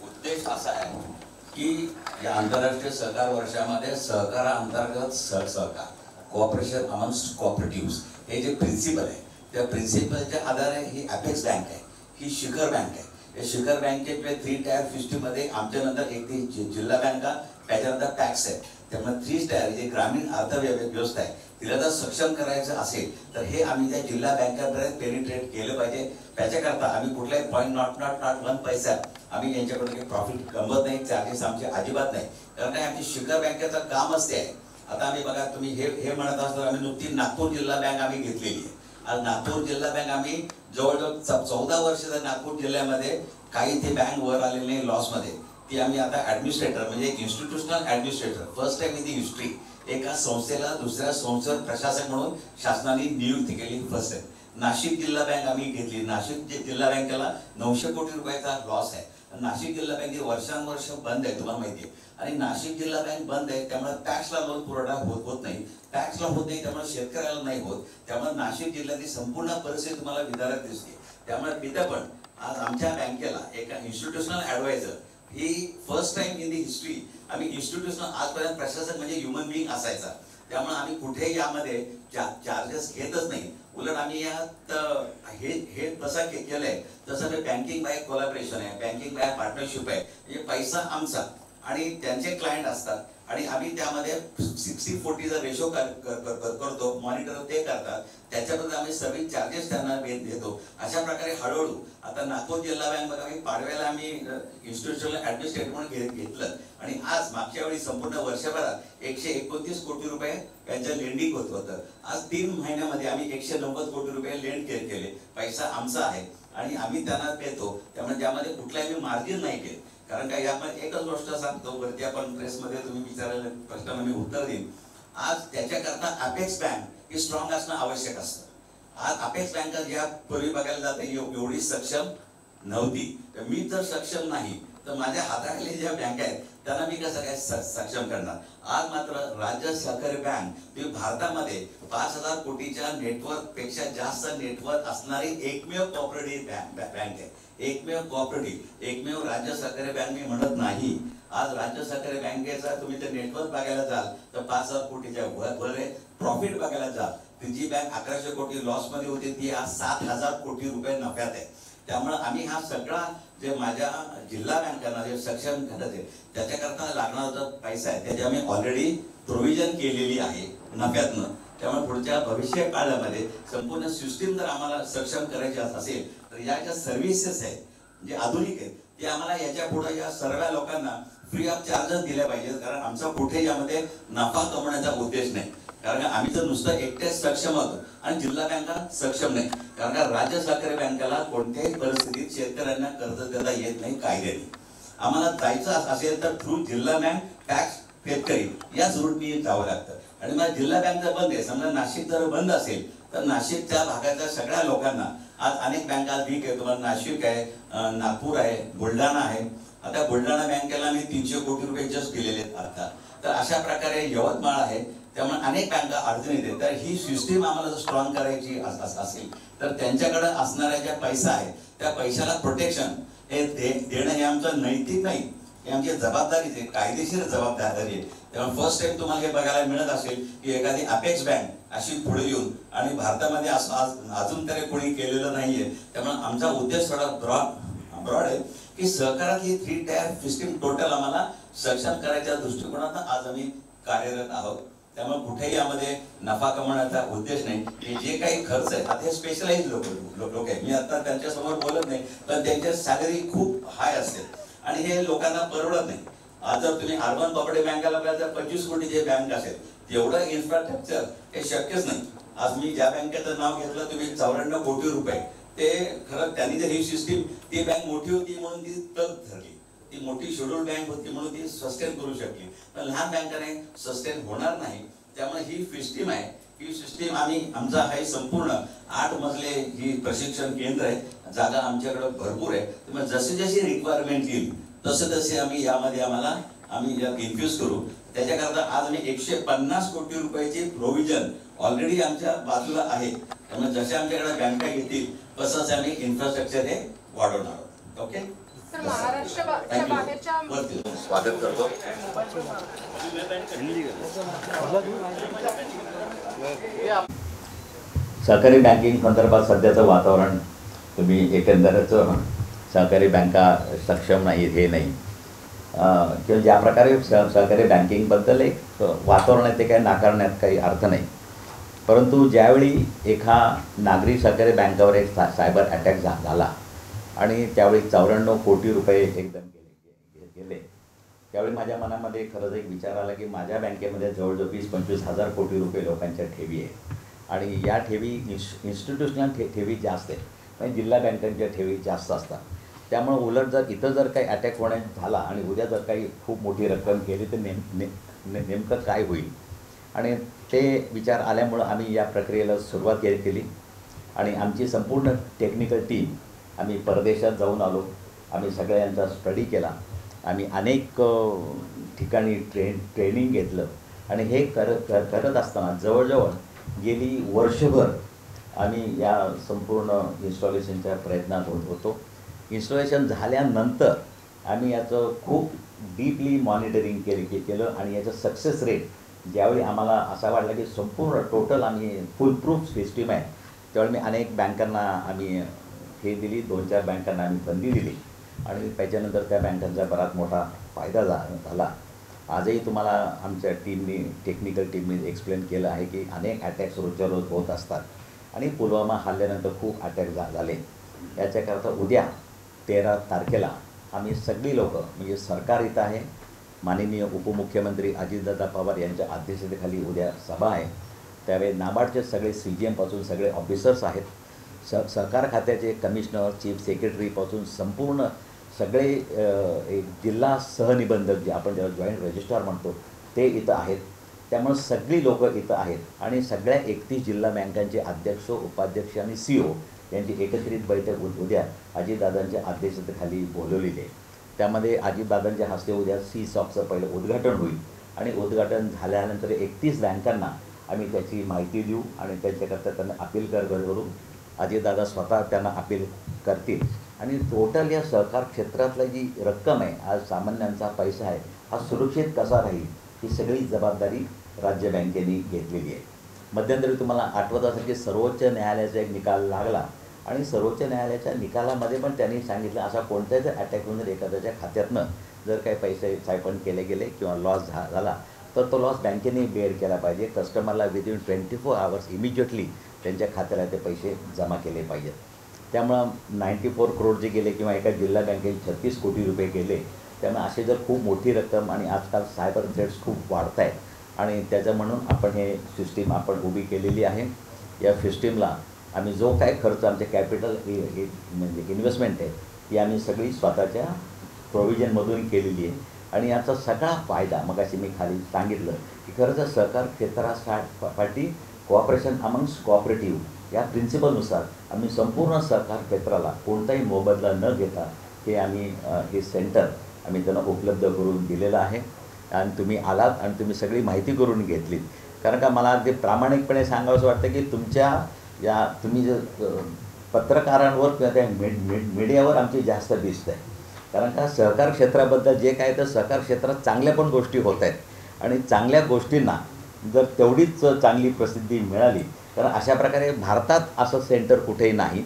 उद्देश असा आहे की या आंतरराष्ट्रीय सहकार वर्षामध्ये सहकाराअंतर्गत सहकार कोऑपरेशन अमंगस्ट कोऑपरेटिव्स हे जे प्रिन्सिपल आहे त्या प्रिन्सिपलच्या आधारे ही अपेक्स बँक आहे, ही शिखर बँक आहे. या शिखर बँकेच्या 3 टायर सिस्टीममध्ये आमच्या नंतर एक जिल्हा बँका, त्याच्यानंतर टॅक्स आहे. त्यामुळे 3 टायर जे ग्रामीण अर्थव्यवस्था आहे तिला जर सक्षम करायचं असेल तर हे आम्ही त्या जिल्हा बँकापर्यंत पेनिट्रेट केलं पाहिजे. त्याच्याकरता आम्ही कुठलाही पॉईंट नॉट 1 पैसा आम्ही यांच्याकडून काही प्रॉफिट कमवत नाही, चार्जेस आमचे अजिबात नाही. कारण काय आमची शिखर बँकेचं कामच ते आहे. आता आम्ही बघा तुम्ही हे म्हणत असतो आम्ही नुकतीच नागपूर जिल्हा बँक आम्ही घेतलेली आहे. आज नागपूर जिल्हा बँक आम्ही जवळजवळ 14 वर्ष नागपूर जिल्ह्यामध्ये काही ते बँक वर आलेली नाही लॉसमध्ये. ती आम्ही आता ऍडमिनिस्ट्रेटर म्हणजे एक institutional administrator first time in the history एका संस्थेला दुसऱ्या संस्थेवर प्रशासक म्हणून शासनाने नियुक्ती केली फर्स्ट टाइम. नाशिक जिल्हा बँक आम्ही घेतली. नाशिक जिल्हा बँकेला 900 कोटी रुपयाचा लॉस आहे. नाशिक जिल्हा बँक वर्षानुवर्ष बंद आहे तुम्हाला माहिती आहे. आणि नाशिक जिल्हा बँक बंद आहे त्यामुळे टॅक्सला लोन पुरवठा होत नाही. टॅक्सला होत नाही त्यामुळे शेतकऱ्याला नाही होत. त्यामुळे नाशिक जिल्ह्याची संपूर्ण परिस्थिती तुम्हाला विदारक दिसते. त्यामुळे तिथं पण आज आमच्या बँकेला एका institutional adviser he first time in the history आम्ही इन्स्टिट्यूशनल आजपर्यंत प्रशासक म्हणजे ह्युमन बिईंग असायचा. त्यामुळे आम्ही कुठेही यामध्ये चार्जेस घेतच नाही. उलट आम्ही यात हे कसं केलंय तसं ते बँकिंग बाय कोलॅबरेशन आहे, बँकिंग बाय पार्टनरशिप आहे. म्हणजे पैसा आमचा आणि त्यांचे क्लायंट असतात आणि आम्ही त्यामध्ये 60-40चा रेशो करतो. मॉनिटर ते करतात. त्याच्याबद्दल आम्ही सर्व्हिस चार्जेस त्यांना देतो. अशा प्रकारे हळूहळू आता नागपूर जिल्हा बँक बघा आम्ही पाडव्याला आम्ही इन्स्टिट्यूशनल ऍडमिनिस्ट्रेटर म्हणून घेतलं आणि आज मागच्या वेळी संपूर्ण वर्षभरात 129 कोटी रुपये यांचं लेंडिंग होत होतं. आज 3 महिन्यामध्ये आम्ही 190 कोटी रुपये लेंड केले. पैसा आमचा आहे आणि आम्ही त्यांना देतो. त्यामुळे त्यामध्ये कुठलाही मार्जिन नाही केले. कारण काय यामध्ये एकच गोष्ट सांगतो वरती आपण प्रेसमध्ये तुम्ही विचारलेल्या प्रश्नाला मी उत्तर देईन. आज त्याच्याकरता अपेक्स बँक ही स्ट्रॉंग असणं आवश्यक असतं. आज अपेक्स बँक ज्या पूर्वी बघायला जाते एवढी सक्षम नव्हती. मी जर सक्षम नाही तर माझ्या हाताखाली ज्या बँक आहेत त्यांना मी कसं काय सक्षम करणार. आज मात्र राज्य सहकारी बँक ही भारतामध्ये 5000 कोटीच्या नेटवर्क पेक्षा जास्त नेटवर्क असणारी एकमेव कोऑपरेटिव्ह बँक आहे. एकमेव कोऑपरेटिव्ह, एकमेव राज्य सहकारी बँक मी म्हणत नाही. आज राज्य सहकारी बँकेचा तुम्ही ते नेटवर्क बघायला जाल तर 5000 कोटीच्या वर आहे. प्रॉफिट बघायला जाल जी बँक 1100 कोटी लॉस मध्ये होती ती आज 7000 कोटी रुपये नफ्यात आहे. त्यामुळे आम्ही हा सगळा जे माझ्या जिल्हा बँकांना जे सक्षम करायचे त्याच्याकरता लागणारा जो पैसा आहे त्याची आम्ही ऑलरेडी प्रोव्हिजन केलेली आहे नफ्यातनं. त्यामुळे पुढच्या भविष्य काळामध्ये संपूर्ण सिस्टीम जर आम्हाला सक्षम करायची असेल तर या ज्या सर्व्हिसेस आहेत जे आधुनिक आहेत ते आम्हाला याच्या पुढे या सर्व लोकांना फ्री ऑफ चार्जेस दिल्या पाहिजेत. कारण आमचा कुठे यामध्ये नफा कमवण्याचा उद्देश नाही. कारण आम्ही तर नुसतं एकटेच सक्षम आहोत आणि जिल्हा बँका सक्षम नाही. कारण का राज्य सहकारी बँकेला कोणत्याही परिस्थितीत शेतकऱ्यांना कर्ज देता येत नाही कायद्याने. आम्हाला जायचं असेल तर थ्रू जिल्हा बँक टॅक्स शेतकरी याच रूटनी जावं लागतं. आणि मग जिल्हा बँक जर बंद आहे, समजा नाशिक जर बंद असेल तर नाशिकच्या भागाच्या सगळ्या लोकांना आज अनेक बँका वीक आहे. तुम्हाला नाशिक आहे, नागपूर आहे, बुलढाणा आहे. आता बुलढाणा बँकेला मी 300 कोटी रुपये जस्ट दिलेले आहेत आता. तर अशा प्रकारे यवतमाळ आहे. त्यामुळे अनेक बँका अडचणीत आहेत. तर ही सिस्टीम आम्हाला जर स्ट्रॉंग करायची असेल तर त्यांच्याकडे असणाऱ्या ज्या पैसा आहे त्या पैशाला प्रोटेक्शन हे देणं हे आमचं नैतिक नाही, हे आमची जबाबदारीच आहे, कायदेशीर जबाबदारी आहे. त्यामुळे फर्स्ट टाइम तुम्हाला हे बघायला मिळत असेल की एखादी अपेक्स बँक अशी पुढे येऊन आणि भारतामध्ये अजून तरी कोणी केलेलं नाहीये. त्यामुळे आमचा उद्देश थोडा ब्रॉड आहे की सहकारातली 3 टायर सिस्टीम टोटल आम्हाला सक्षम करायच्या दृष्टिकोनातून आज आम्ही कार्यरत आहोत. त्यामुळे कुठेही यामध्ये नफा कमवण्याचा उद्देश नाही. की जे काही खर्च आहे आता हे स्पेशलाइज लोक आहेत, मी आता त्यांच्या समोर बोलत नाही, पण त्यांची सॅलरी खूप हाय असते आणि हे लोकांना परवडत नाही. आज जर तुम्ही अर्बन कोऑपरेटिव्ह बँकेला जर 25 कोटीचे बँक असेल तेवढं इन्फ्रास्ट्रक्चर हे शक्यच नाही. आज मी ज्या बँकेचं नाव घेतलं तुम्ही 54 कोटी रुपये, ते खरं त्यांनी जर ही सिस्टीम, ती बँक मोठी होती म्हणून ती तग धरली, ती मोठी शेड्यूल बँक होती म्हणून ती सस्टेन करू शकली, पण लहान बँकाने सस्टेन होणार नाही. त्यामुळे ही सिस्टीम आहे, ही सिस्टीम आम्ही आमचा आहे संपूर्ण 8 मजले ही प्रशिक्षण केंद्र आहे. जागा आमच्याकडे भरपूर आहे. त्यामुळे जसे जशी रिक्वायरमेंट येईल तसे आम्ही यामध्ये आम्ही यात इन्फ्यूज करू. त्याच्याकरता आज आम्ही 150 कोटी रुपयाची प्रोव्हिजन ऑलरेडी आमच्या बाजूला आहे. त्यामुळे जसे आमच्याकडे बँका येतील तसंच आम्ही इन्फ्रास्ट्रक्चर हे वाढवणार आहोत. ओके, स्वागत करतो. सहकारी बँकिंग संदर्भात सध्याचं वातावरण तुम्ही एकंदरच सहकारी बँका सक्षम नाहीत हे नाही, किंवा ज्या प्रकारे सहकारी बँकिंगबद्दल एक वातावरण आहे ते काही नाकारण्यात काही अर्थ नाही. परंतु ज्यावेळी एका नागरी सहकारी बँकावर एक सायबर अटॅक झाला आणि त्यावेळी 54 कोटी रुपये एकदम गेले, त्यावेळी माझ्या मनामध्ये खरंच एक विचार आला की माझ्या बँकेमध्ये जवळजवळ 20-25 हजार कोटी रुपये लोकांच्या ठेवी आहे आणि या ठेवी इन्स्टिट्यूशनल ठेवी जास्त आहेत, म्हणजे जिल्हा बँकांच्या ठेवी जास्त असतात. त्यामुळे उलट जर इथं जर काही अटॅक होण्यात झाला आणि उद्या जर काही खूप मोठी रक्कम केली तर नेमकं काय होईल, आणि ते विचार आल्यामुळं आम्ही या प्रक्रियेला सुरुवात केली आणि आमची संपूर्ण टेक्निकल टीम आम्ही परदेशात जाऊन आलो. आम्ही सगळ्यांचा स्टडी केला, आम्ही अनेक ठिकाणी ट्रेनिंग घेतलं आणि हे करत असताना जवळजवळ गेली वर्षभर आम्ही या संपूर्ण इन्स्टॉलेशनच्या प्रयत्नात होतो. इन्स्टॉलेशन झाल्यानंतर आम्ही याचं खूप डीपली मॉनिटरिंग केलं आणि याचं सक्सेस रेट ज्यावेळी आम्हाला असा वाटला की संपूर्ण टोटल आम्ही फुलप्रूफ सिस्टीम आहे, त्यावेळी मी अनेक बँकांना आम्ही हे दिली, 2-4 बँकांना आम्ही बंदी दिली आणि त्याच्यानंतर त्या बँकांचा बराच मोठा फायदा झाला. आजही तुम्हाला आमच्या टेक्निकल टीमने एक्सप्लेन केलं आहे की अनेक अटॅक्स रोजच्या रोज होत असतात आणि पुलवामा हल्ल्यानंतर खूप अटॅक झाले. याच्याकरता उद्या 13 तारखेला आम्ही सगळी लोकं, म्हणजे सरकार इथं आहे, माननीय उपमुख्यमंत्री अजितदादा पवार यांच्या अध्यक्षतेखाली उद्या सभा आहे. त्यावेळी नाबार्डचे सगळे CGM सगळे ऑफिसर्स आहेत, सहकार खात्याचे कमिशनर, चीफ सेक्रेटरीपासून संपूर्ण सगळे एक जिल्हा सहनिबंधक जे आपण ज्याला जॉईंट रजिस्ट्रार म्हणतो ते इथं आहेत. त्यामुळे सगळी लोकं इथं आहेत आणि सगळ्या 31 जिल्हा बँकांचे अध्यक्ष, उपाध्यक्ष आणि CEO यांची एकत्रित बैठक उद्या अजितदादांच्या अध्यक्षतेखाली बोलवलेली आहे. त्यामध्ये अजितदादांच्या हस्ते उद्या CSOCचं पहिलं उद्घाटन होईल आणि उद्घाटन झाल्यानंतर 31 बँकांना आम्ही त्याची माहिती देऊ आणि त्याच्याकरता त्यांना अपील करू. अजितदादा स्वतः त्यांना अपील करतील आणि टोटल या सहकार क्षेत्रातला जी रक्कम आहे, आज सामान्यांचा पैसा आहे, हा सुरक्षित कसा राहील ही सगळी जबाबदारी राज्य बँकेने घेतलेली आहे. मध्यंतरी तुम्हाला आठवत असेल की सर्वोच्च न्यायालयाचा एक निकाल लागला आणि सर्वोच्च न्यायालयाच्या निकालामध्ये पण त्यांनी सांगितलं असा कोणत्याच अटॅकहून जर एखाद्याच्या खात्यातनं जर काही पैसे सायपन केले गेले किंवा लॉस झाला तर तो लॉस बँकेने बेअर केला पाहिजे. कस्टमरला विदिन 24 आवर्स इमिजिएटली त्यांच्या खात्याला ते पैसे जमा केले पाहिजेत. त्यामुळं 94 करोड जे गेले किंवा एका जिल्हा बँकेत 36 कोटी रुपये गेले. त्यामुळे असे जर खूप मोठी रक्कम आणि आजकाल सायबर थ्रेट्स खूप वाढत आहेत आणि त्याचं म्हणून आपण हे सिस्टीम आपण उभी केलेली आहे. या सिस्टीमला आम्ही जो काय खर्च आमचे कॅपिटल म्हणजे इन्व्हेस्टमेंट आहे ती आम्ही सगळी स्वतःच्या प्रोव्हिजनमधून केलेली आहे आणि याचा सगळा फायदा मग अशी मी खाली सांगितलं की खरंच सहकार क्षेत्रासाठी कोऑपरेशन अमंग्स कोऑपरेटिव्ह या प्रिन्सिपलनुसार आम्ही संपूर्ण सहकार क्षेत्राला कोणताही मोबदला न घेता हे आम्ही हे सेंटर आम्ही त्यांना उपलब्ध करून दिलेलं आहे. आणि तुम्ही आलात आणि तुम्ही सगळी माहिती करून घेतलीत. कारण का मला अगदी प्रामाणिकपणे सांगावंसं वाटतं की तुमच्या या तुम्ही जे पत्रकारांवर किंवा त्या मीडियावर आमची जास्त दिसत आहे. कारण का सहकार क्षेत्राबद्दल जे काय तर सहकार क्षेत्रात चांगल्या पण गोष्टी होत आहेत आणि चांगल्या गोष्टींना जर तेवढीच चांगली प्रसिद्धी मिळाली तर अशा प्रकारे भारतात असं सेंटर कुठेही नाही.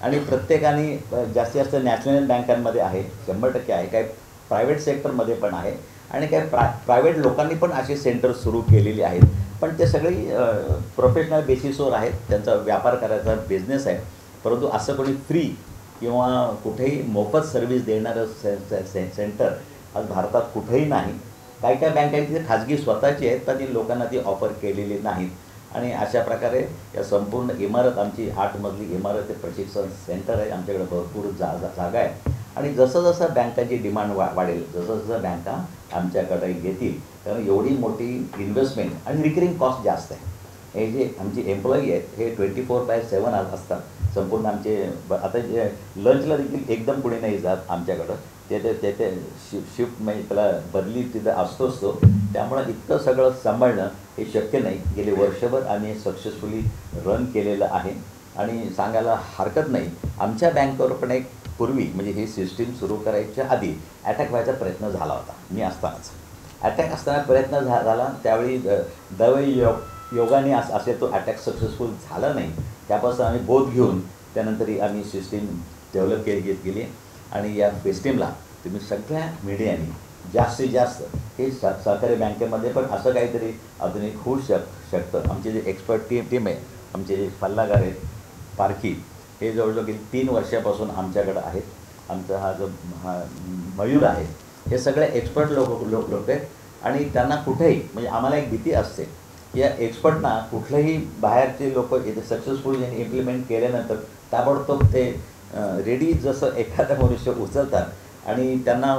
आणि प्रत्येकाने जास्तीत जास्त नॅशनल बँकांमध्ये आहे 100% आहे, काही प्रायव्हेट सेक्टरमध्ये पण आहे आणि काही प्रायव्हेट लोकांनी पण असे सेंटर सुरू केलेले आहेत. पण ते सगळी प्रोफेशनल बेसिसवर आहेत, त्यांचा व्यापार करायचा बिझनेस आहे. परंतु असं कोणी फ्री किंवा कुठेही मोफत सर्व्हिस देणारं सेंटर आज भारतात कुठेही नाही. काही काही बँकांची खाजगी स्वतःची आहेत पण ती लोकांना ती ऑफर केलेली नाहीत. आणि अशा प्रकारे या संपूर्ण इमारत आमची 8 मजली इमारत हे प्रशिक्षण सेंटर आहे. आमच्याकडे भरपूर जागा आहे आणि जसं जसं बँकाची डिमांड वाढेल जसं जसं बँका आमच्याकडे येतील कारण एवढी मोठी इन्व्हेस्टमेंट आणि रिकरिंग कॉस्ट जास्त आहे. हे जे आमचे एम्प्लॉई आहेत हे 24/7 असतात. संपूर्ण आमचे आता जे लंचला देखील एकदम पुढे नाही जात आमच्याकडं ते शिफ्ट म्हणजे त्याला बदली तिथं असतोच तो. त्यामुळं इतकं सगळं सांभाळणं हे शक्य नाही. गेले वर्षभर आम्ही सक्सेसफुली रन केलेलं आहे आणि सांगायला हरकत नाही आमच्या बँकेवर पण एक पूर्वी म्हणजे ही सिस्टीम सुरू करायच्या आधी अटॅक व्हायचा प्रयत्न झाला होता. मी असतानाच अटॅक असताना प्रयत्न झाला त्यावेळी दैवी योगाने असे तो अटॅक सक्सेसफुल झाला नाही. त्यापासून आम्ही बोध घेऊन त्यानंतर आम्ही सिस्टीम डेव्हलप गेली आणि या सिस्टीमला तुम्ही सगळ्या मीडियाने जास्तीत जास्त हे सहकारी बँकेमध्ये पण असं काहीतरी आधुनिक होऊ शकतं. आमचे जे एक्सपर्ट टीम आहे आमचे जे सल्लागार आहेत पारखी हे जवळजवळ गेली 3 वर्षापासून आमच्याकडं आहेत. आमचा हा जो मयूर आहे हे सगळे एक्सपर्ट लोक आहेत आणि त्यांना कुठेही म्हणजे आम्हाला एक भीती असते या एक्सपर्टना कुठलेही बाहेरचे लोक इथे सक्सेसफुल इम्प्लिमेंट केल्यानंतर ताबडतोब ते रेडी जसं एखादा मनुष्य उचलतात आणि त्यांना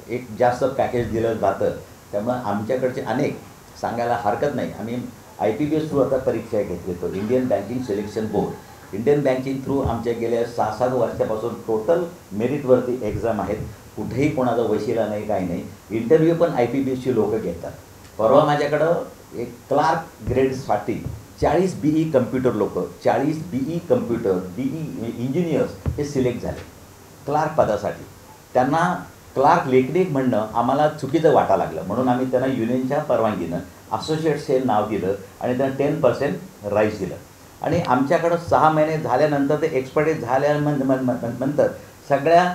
एक जास्त पॅकेज दिलं जातं. त्यामुळं आमच्याकडचे अनेक सांगायला हरकत नाही आम्ही IPPS थ्रू आता परीक्षा घेतली तो Indian banking selection board. Indian banking through आमच्या गेल्या 6-7 वर्षापासून टोटल मेरिटवरती एक्झाम आहेत. कुठेही कोणाचा वशिला नाही काही नाही. इंटरव्ह्यू पण IPPSची लोकं घेतात. परवा माझ्याकडं एक क्लार्क ग्रेडसाठी 40 BE कम्प्युटर लोक 40 BE कम्प्युटर BE इंजिनियर्स हे सिलेक्ट झाले क्लार्क पदासाठी. त्यांना क्लार्क लेखनिक म्हणणं आम्हाला चुकीचं वाटा लागलं म्हणून आम्ही त्यांना युनियनच्या परवानगीनं असोसिएट्स हे नाव दिलं आणि त्यांना 10% राईस दिलं. आणि आमच्याकडं 6 महिने झाल्यानंतर ते एक्सपर्टाईज झाल्यानंतर सगळ्या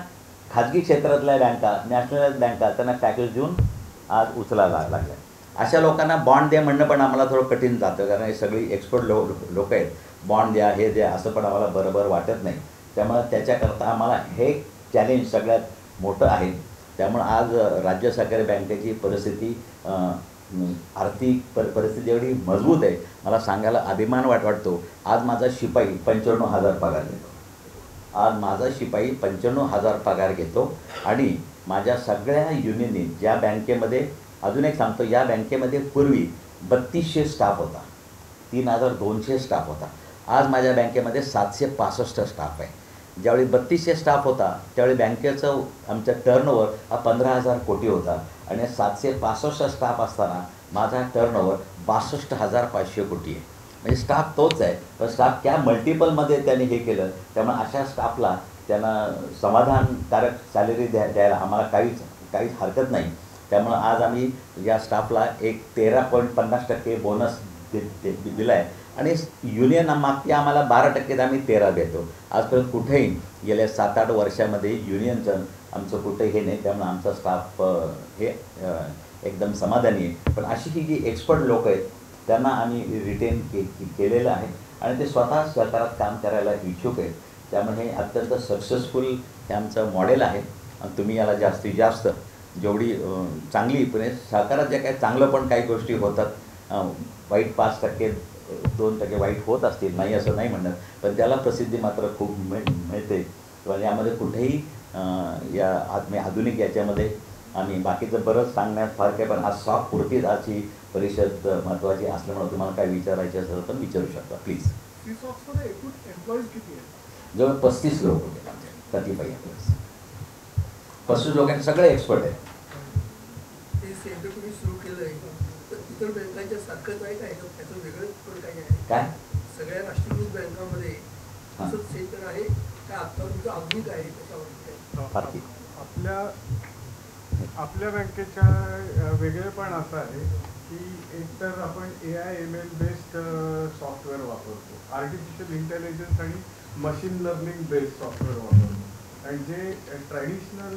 खाजगी क्षेत्रातल्या बँका नॅशनल बँका त्यांना पॅकेज देऊन आज उचलायला लागल्या. अशा लोकांना बॉन्ड द्या म्हणणं पण आम्हाला थोडं कठीण जातं कारण हे सगळी एक्सपर्ट लोक आहेत. बॉन्ड द्या हे द्या असं पण आम्हाला बरोबर वाटत नाही. त्यामुळं त्याच्याकरता आम्हाला हे चॅलेंज सगळ्यात मोठं आहे. त्यामुळं आज राज्य सहकारी बँकेची परिस्थिती आर्थिक परिस्थिती एवढी मजबूत आहे मला सांगायला अभिमान वाटतो. आज माझा शिपाई 95,000 पगार घेतो. आज माझा शिपाई 95,000 पगार घेतो आणि माझ्या सगळ्या युनियननी ज्या बँकेमध्ये अजून एक सांगतो या बँकेमध्ये पूर्वी 3200 स्टाफ होता 3200 स्टाफ होता. आज माझ्या बँकेमध्ये 765 स्टाफ आहे. ज्यावेळी 3200 स्टाफ होता त्यावेळी बँकेचं आमचा टर्नओव्हर हा 15,000 कोटी होता आणि 765 स्टाफ असताना माझा टर्नओव्हर 62,500 कोटी आहे. म्हणजे स्टाफ तोच आहे पण स्टाफ त्या मल्टिपलमध्ये त्यांनी हे केलं. त्यामुळे अशा स्टाफला त्यांना समाधानकारक सॅलरी द्यायला आम्हाला काहीच हरकत नाही. त्यामुळं आज आम्ही या स्टाफला एक 13.50% बोनस दिला आहे आणि युनियन मागते आम्हाला 12% तर आम्ही 13 देतो. आजपर्यंत कुठेही गेल्या 7-8 वर्षामध्ये युनियनचं आमचं कुठे हे नाही. त्यामुळे आमचा स्टाफ हे एकदम समाधानी आहे. पण अशी ही जी एक्सपर्ट लोक आहेत त्यांना आम्ही रिटेन केलेलं आहे आणि ते स्वतः सहकारात काम करायला इच्छुक आहेत. त्यामुळे हे अत्यंत सक्सेसफुल हे आमचं मॉडेल आहे. आणि तुम्ही याला जास्तीत जास्त जेवढी चांगली पण सहकारात जे काही चांगलं पण काही गोष्टी होतात, वाईट 5% 2% वाईट होत असतील, नाही असं नाही म्हणत, पण त्याला प्रसिद्धी मात्र खूप मिळते. किंवा यामध्ये कुठेही या आधुनिक याच्यामध्ये आम्ही बाकीचं बरंच सांगण्यात फार काय, पण आज सॉफ्ट पुरतीच आजची परिषद महत्त्वाची असल्यामुळे तुम्हाला काय विचारायचं असेल तर विचारू शकता प्लीज. जवळ 35 लोक होते आमचे, 35 35 लोकांचे सगळे एक्सपर्ट आहेत. हे सेंटर तुम्ही सुरू केलंय तर इतर बँकांच्या सारखंच आहे काय, त्याचं वेगळं पण काही आहे काय? सगळ्या राष्ट्रीयकृत बँकांमध्ये असंच सेंटर आहे काय आता तुमचं आधुनिक आहे त्याच्यावर? आपल्या बँकेच्या वेगळेपण असं आहे की एकतर आपण AI/ML बेस्ड सॉफ्टवेअर वापरतो, आर्टिफिशियल इंटेलिजन्स आणि मशीन लर्निंग बेस्ड सॉफ्टवेअर वापरतो. आणि जे ट्रॅडिशनल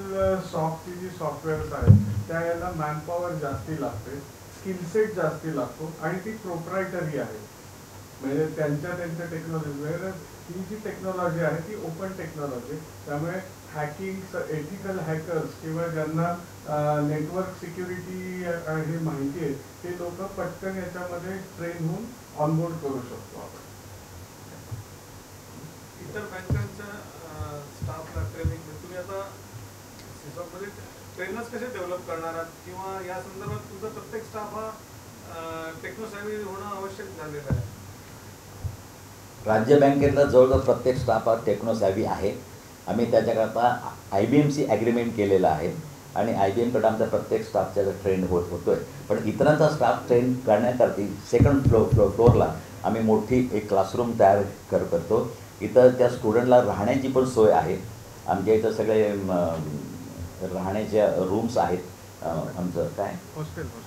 सॉफ्टची जी सॉफ्टवेअर्स आहेत त्या याला मॅनपॉवर जास्ती लागते, स्किलसेट जास्ती लागतो आणि ती प्रोप्रायटरी आहे. म्हणजे त्यांच्या टेक्नॉलॉजी. ही जी टेक्नॉलॉजी आहे ती ओपन टेक्नॉलॉजी, त्यामुळे हॅकिंग एथिकल हॅकर्स किंवा ज्यांना नेटवर्क सिक्युरिटी हे माहिती आहे ते लोक पटकन याच्यामध्ये ट्रेन होऊन ऑनबोर्ड करू शकतो आपण. इतर बँकांच्या स्टाफला ट्रेनिंग तुम्ही आता सिसॉकमध्ये ट्रेनर्स कसे डेव्हलप करणार आहात किंवा या संदर्भात तुमचा प्रत्येक स्टाफ हा टेक्नोसॅव्ही होणं आवश्यक झालेलं आहे? राज्य बँकेतला जवळजवळ प्रत्येक स्टाफ हा टेक्नोसॅव्ही आहे. आम्ही त्याच्याकरता IBMशी ॲग्रीमेंट केलेलं आहे आणि IBMकडे आमचा प्रत्येक स्टाफच्या ट्रेन होतोय. पण इतरांचा स्टाफ ट्रेन करण्याकरता सेकंड फ्लोअरला आम्ही मोठी एक क्लासरूम तयार करतो. इथं त्या स्टुडंटला राहण्याची पण सोय आहे. आमच्या इथं सगळे राहण्याच्या रूम्स आहेत. आमचं काय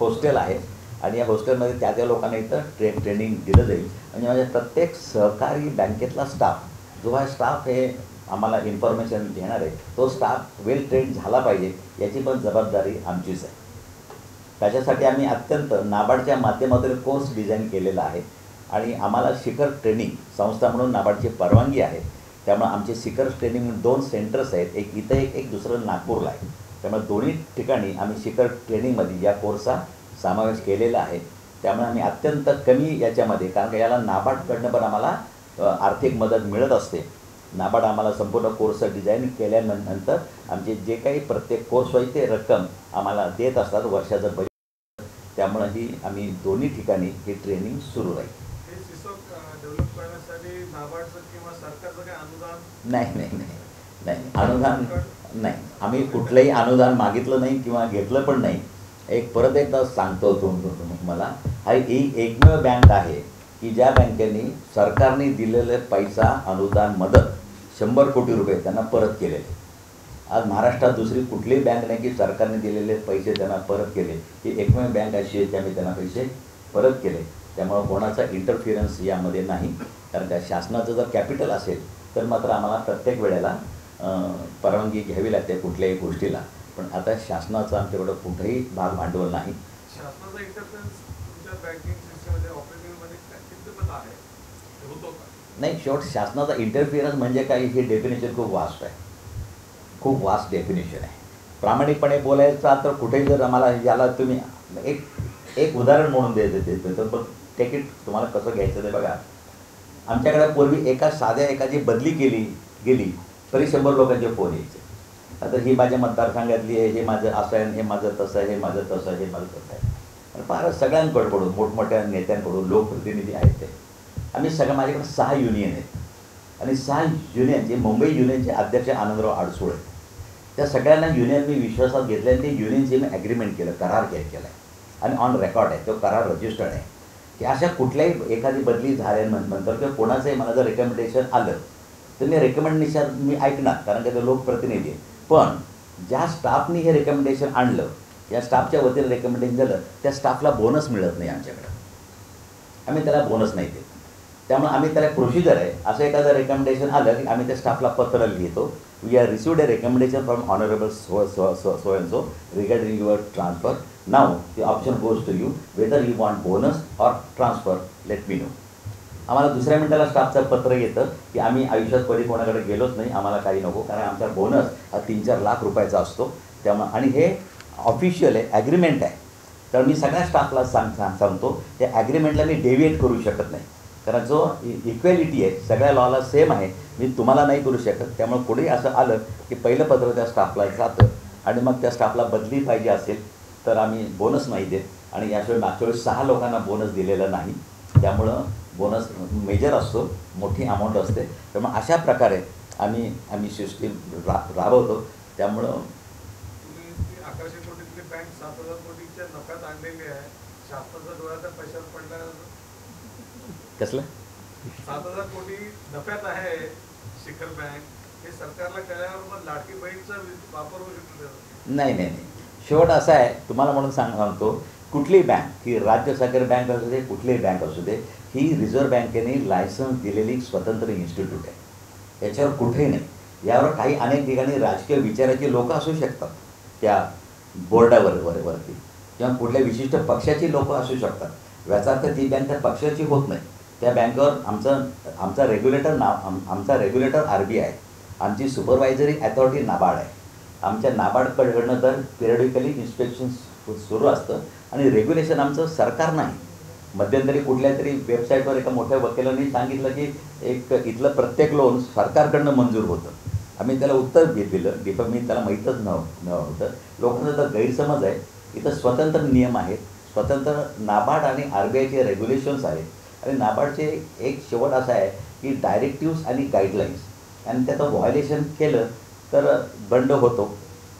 हॉस्टेल आहे आणि या हॉस्टेलमध्ये त्या लोकांना इथं ट्रेनिंग दिलं जाईल. म्हणजे माझ्या प्रत्येक सहकारी बँकेतला स्टाफ जो आहे स्टाफ हे आम्हाला इन्फॉर्मेशन देणार आहे तो स्टाफ वेल ट्रेन झाला पाहिजे याची पण जबाबदारी आमचीच आहे. त्याच्यासाठी आम्ही अत्यंत नाबार्डच्या माध्यमातून कोर्स डिझाईन केलेला आहे आणि आम्हाला शिखर ट्रेनिंग संस्था म्हणून नाबार्डची परवानगी आहे. त्यामुळे आमचे शिखर ट्रेनिंग 2 सेंटर्स आहेत, एक इथं एक दुसरं नागपूरला आहे. त्यामुळे दोन्ही ठिकाणी आम्ही शिखर ट्रेनिंगमध्ये या कोर्सचा समावेश केलेला आहे. त्यामुळे आम्ही अत्यंत कमी याच्यामध्ये, कारण का याला नाबार्डकडनं पण आम्हाला आर्थिक मदत मिळत असते. नाबार्ड आम्हाला संपूर्ण कोर्स डिझाईन केल्यानंतर आमचे जे काही प्रत्येक कोर्सवाईज ते रक्कम आम्हाला देत असतात वर्षाचं बजेट. त्यामुळे ही आम्ही दोन्ही ठिकाणी ही ट्रेनिंग सुरू राहील. हे सिसॉक डेव्हलप करण्यासाठी नाबार्डचं किंवा सरकारचं काही अनुदान? नाही अनुदान नाही. आम्ही कुठलंही अनुदान मागितलं नाही किंवा घेतलं पण नाही. परत एकदा सांगतो तुम्हाला, हा एकमेव बँक आहे की ज्या बँकेने सरकारने दिलेले पैसा अनुदान मदत 100 कोटी रुपये त्यांना परत केलेले. आज महाराष्ट्रात दुसरी कुठलीही बँक नाही की सरकारने दिलेले पैसे त्यांना परत केले. ही एकमेव बँक अशी आहे त्यामुळे त्यांना पैसे परत केले. त्यामुळं कोणाचा इंटरफिरन्स यामध्ये नाही. कारण का शासनाचं जर कॅपिटल असेल तर मात्र आम्हाला प्रत्येक वेळेला परवानगी घ्यावी लागते कुठल्याही गोष्टीला. पण आता शासनाचं आमच्याकडं कुठेही भाग भांडवल नाही. शासनाचा इंटरफरन्स तुमच्या बँकिंग सिस्टममध्ये ऑपरेटिंगमध्ये कितपत आहे, होतो का? नाही, शेवट शासनाचा इंटरफिरन्स म्हणजे काय हे डेफिनेशन खूप वास्ट आहे, खूप वास्ट डेफिनेशन आहे. प्रामाणिकपणे बोलायचं तर कुठेही जर आम्हाला याला तुम्ही एक उदाहरण म्हणून देते तर पण तिकीट तुम्हाला कसं घ्यायचं ते बघा. आमच्याकडे पूर्वी एकाची बदली गेली तरी 100 लोकांचे फोन यायचे. आता ही माझ्या मतदारसंघातली आहे, हे माझं असं आहे, हे माझं तसं आहे, हे माझं तसं आहे, हे माझं तसं आहे. आणि फार सगळ्यांकडून मोठमोठ्या नेत्यांकडून लोकप्रतिनिधी आहेत ते. आम्ही माझ्याकडे 6 युनियन आहेत आणि 6 युनियन जे मुंबई युनियनचे अध्यक्ष आनंदराव आडसूळ आहेत. त्या सगळ्यांना युनियन मी विश्वासात घेतले आणि ते युनियनचे मी ॲग्रीमेंट केलं, करार केला आहे आणि ऑन रेकॉर्ड आहे, तो करार रजिस्टर्ड आहे की अशा कुठल्याही एखादी बदली झाल्यानंतर किंवा कोणाचंही मला जर रेकमेंडेशन आलं तर मी रेकमेंडेशन मी ऐकणार, कारण का ते लोकप्रतिनिधी आहे. पण ज्या स्टाफनी हे रेकमेंडेशन आणलं, या स्टाफच्या वतीने रेकमेंडेशन झालं, त्या स्टाफला बोनस मिळत नाही आमच्याकडं. आम्ही त्याला बोनस नाही देत. त्यामुळे आम्ही त्याला प्रोसिजर आहे. असं एखादं रेकमेंडेशन आलं की आम्ही त्या स्टाफला पत्र लिहितो. We are received a recommendation from honourable so and so regarding your transfer. Now the option goes to you whether you want bonus or transfer, let me know. आम्हाला दुसऱ्या मिनिटाला स्टाफचं पत्र येतं की आम्ही आयुष्यात कधी कोणाकडे गेलोच नाही, आम्हाला काही नको, कारण आमचा बोनस हा 3-4 लाख रुपयाचा असतो. त्यामुळे आणि हे ऑफिशियल आहे, ॲग्रीमेंट आहे. तर मी सगळ्या स्टाफला सांगतो त्या ॲग्रीमेंटला मी डेव्हिएट करू शकत नाही, कारण जो इक्वॅलिटी आहे सगळ्या लॉला सेम आहे. मी तुम्हाला नाही करू शकत. त्यामुळे कोणी असं आलं की पहिलं पत्र त्या स्टाफला जातं आणि मग त्या स्टाफला बदली पाहिजे असेल तर आम्ही बोनस नाही देत. आणि याशिवाय मागच्या वेळेस 6 लोकांना बोनस दिलेला नाही. त्यामुळं बोनस मेजर असतो, मोठी अमाऊंट असते. त्यामुळे अशा प्रकारे आम्ही सिस्टीम राबवतो. त्यामुळं 1100 कोटीतली बँक 7,000 कोटीच्या नफ्यात आणलेली आहे. शासनाचा डोळा त्या पैशावर पडला. कसलं 7,000 कोटी नफ्यात आहे शिखर बँक, हे सरकारला कळल्यावर मग लाडकी बहीणचा वापर होऊ शकतो. नाही. शेवट असा आहे, तुम्हाला म्हणून सांगतो, कुठली बँक ही राज्य सहकारी बँक असू दे, कुठलीही बँक असू दे, ही रिझर्व्ह बँकेने लायसन्स दिलेली स्वतंत्र इन्स्टिट्यूट आहे. याच्यावर कुठेही नाही. यावर काही अनेक ठिकाणी राजकीय विचाराचे लोक असू शकतात त्या बोर्डावरती, किंवा कुठल्या विशिष्ट पक्षाची लोक असू शकतात. याचा अर्थ ती बँक त्या पक्षाची होत नाही. त्या बँकेवर आमचा रेग्युलेटर RBI आहे. आमची सुपरवायझरी अथॉरिटी नाबार्ड आहे. आमच्या नाबार्डकडनं तर पिरियडिकली इन्स्पेक्शन सुरू असतं आणि रेग्युलेशन आमचं सरकार नाही. मध्यंतरी कुठल्या तरी वेबसाईटवर एका मोठ्या वकिलांनी सांगितलं की इथलं प्रत्येक लोन सरकारकडनं मंजूर होतं. आम्ही त्याला उत्तर दिलं, मी त्याला माहीतच नव्हतं. लोकांचा तर गैरसमज आहे. इथं स्वतंत्र नियम आहेत, स्वतंत्र नाबार्ड आणि RBIचे रेग्युलेशन्स आहेत. आणि नाबार्डचे एक शेवट असा आहे की डायरेक्टिव्स आणि गाईडलाईन्स, आणि त्याचं व्हायोलेशन केलं तर दंड होतो.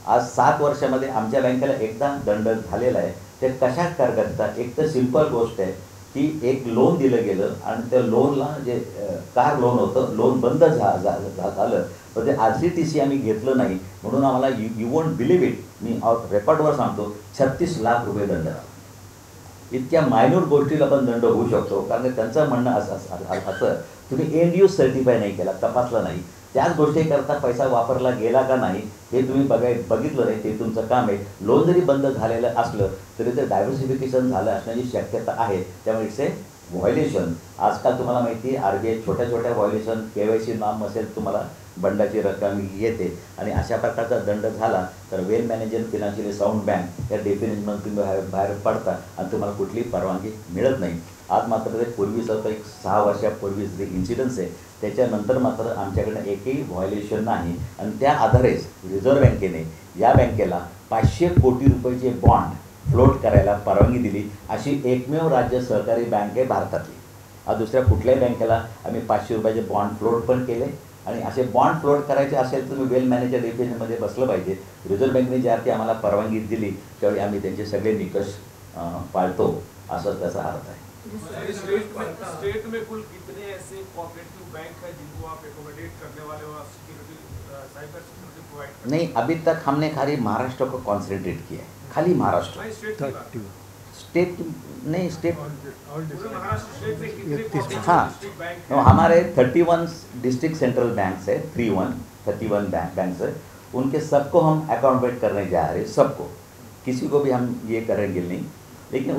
आज 7 वर्षामध्ये आमच्या बँकेला एकदा दंड झालेला आहे. ते कशा करता, एक तर सिंपल गोष्ट आहे की एक लोन दिलं गेलं आणि त्या लोनला जे कार लोन होतं, लोन बंद झालं, तर ते RCTC आम्ही घेतलं नाही, म्हणून आम्हाला यू वोंट बिलीव्ह इट, मी रेकॉर्डवर सांगतो, 36 लाख रुपये दंड. इतक्या मायन्यूट गोष्टीला पण दंड होऊ शकतो. कारण त्यांचं म्हणणं असं तुम्ही एंड यूज सर्टिफाय नाही केला, तपासला नाही, त्याच गोष्टीकरता पैसा वापरला गेला का नाही हे तुम्ही बघितलं नाही, ते तुमचं काम आहे. लोन जरी बंद झालेलं असलं तरी ते डायव्हर्सिफिकेशन झालं असण्याची शक्यता आहे. त्यामुळे इट्स ए व्हायोलेशन. आजकाल तुम्हाला माहिती आहे RBI छोट्या व्हायोलेशन, KYC नाम असेल तुम्हाला बंडाची रक्कम येते. आणि अशा प्रकारचा दंड झाला तर well manage and financially sound bank या डेफिनेशनमध्ये तुम्ही बाहेर पडता आणि तुम्हाला कुठलीही परवानगी मिळत नाही. आज मात्र ते पूर्वीचं एक 6 वर्षापूर्वीच जे इन्सिडन्स आहे त्याच्यानंतर मात्र आमच्याकडनं एकही व्हायोलेशन नाही. आणि त्या आधारेच रिझर्व्ह बँकेने या बँकेला 500 कोटी रुपयाचे बॉन्ड फ्लोट करायला परवानगी दिली. अशी एकमेव राज्य सहकारी बँक आहे भारतातली. आज दुसऱ्या कुठल्याही बँकेला आम्ही 500 रुपयाचे बॉन्ड फ्लोट पण केले. आणि असे बॉन्ड फ्लोट करायचे असेल तर तुम्ही वेल मॅनेजर डेफिनेशनमध्ये बसलं पाहिजे. रिझर्व्ह बँकेने ज्यावेळी आम्हाला परवानगी दिली त्यावेळी आम्ही त्यांचे सगळे निकष पाळतो, असंच त्याचा अर्थ आहे. स्टेट में कुल कितने ऐसे कोऑपरेटिव बैंक है जिनको आप एकोमोडेट करने वाले हो, सिक्योरिटी साइबर सिक्योरिटी प्रोवाइड? नहीं, अभी तक हमने खाली महाराष्ट्र को कॉन्सेंट्रेट किया है, खाली महाराष्ट्र. स्टेट नहीं, स्टेट हाँ, हमारे 31 डिस्ट्रिक्ट सेंट्रल बैंक्स है, 31 बैंक्स है. उनके सबको हम अकाउंटेट करने जा रहे हैं, सबको, किसी को भी हम ये करेंगे नहीं. लेकिन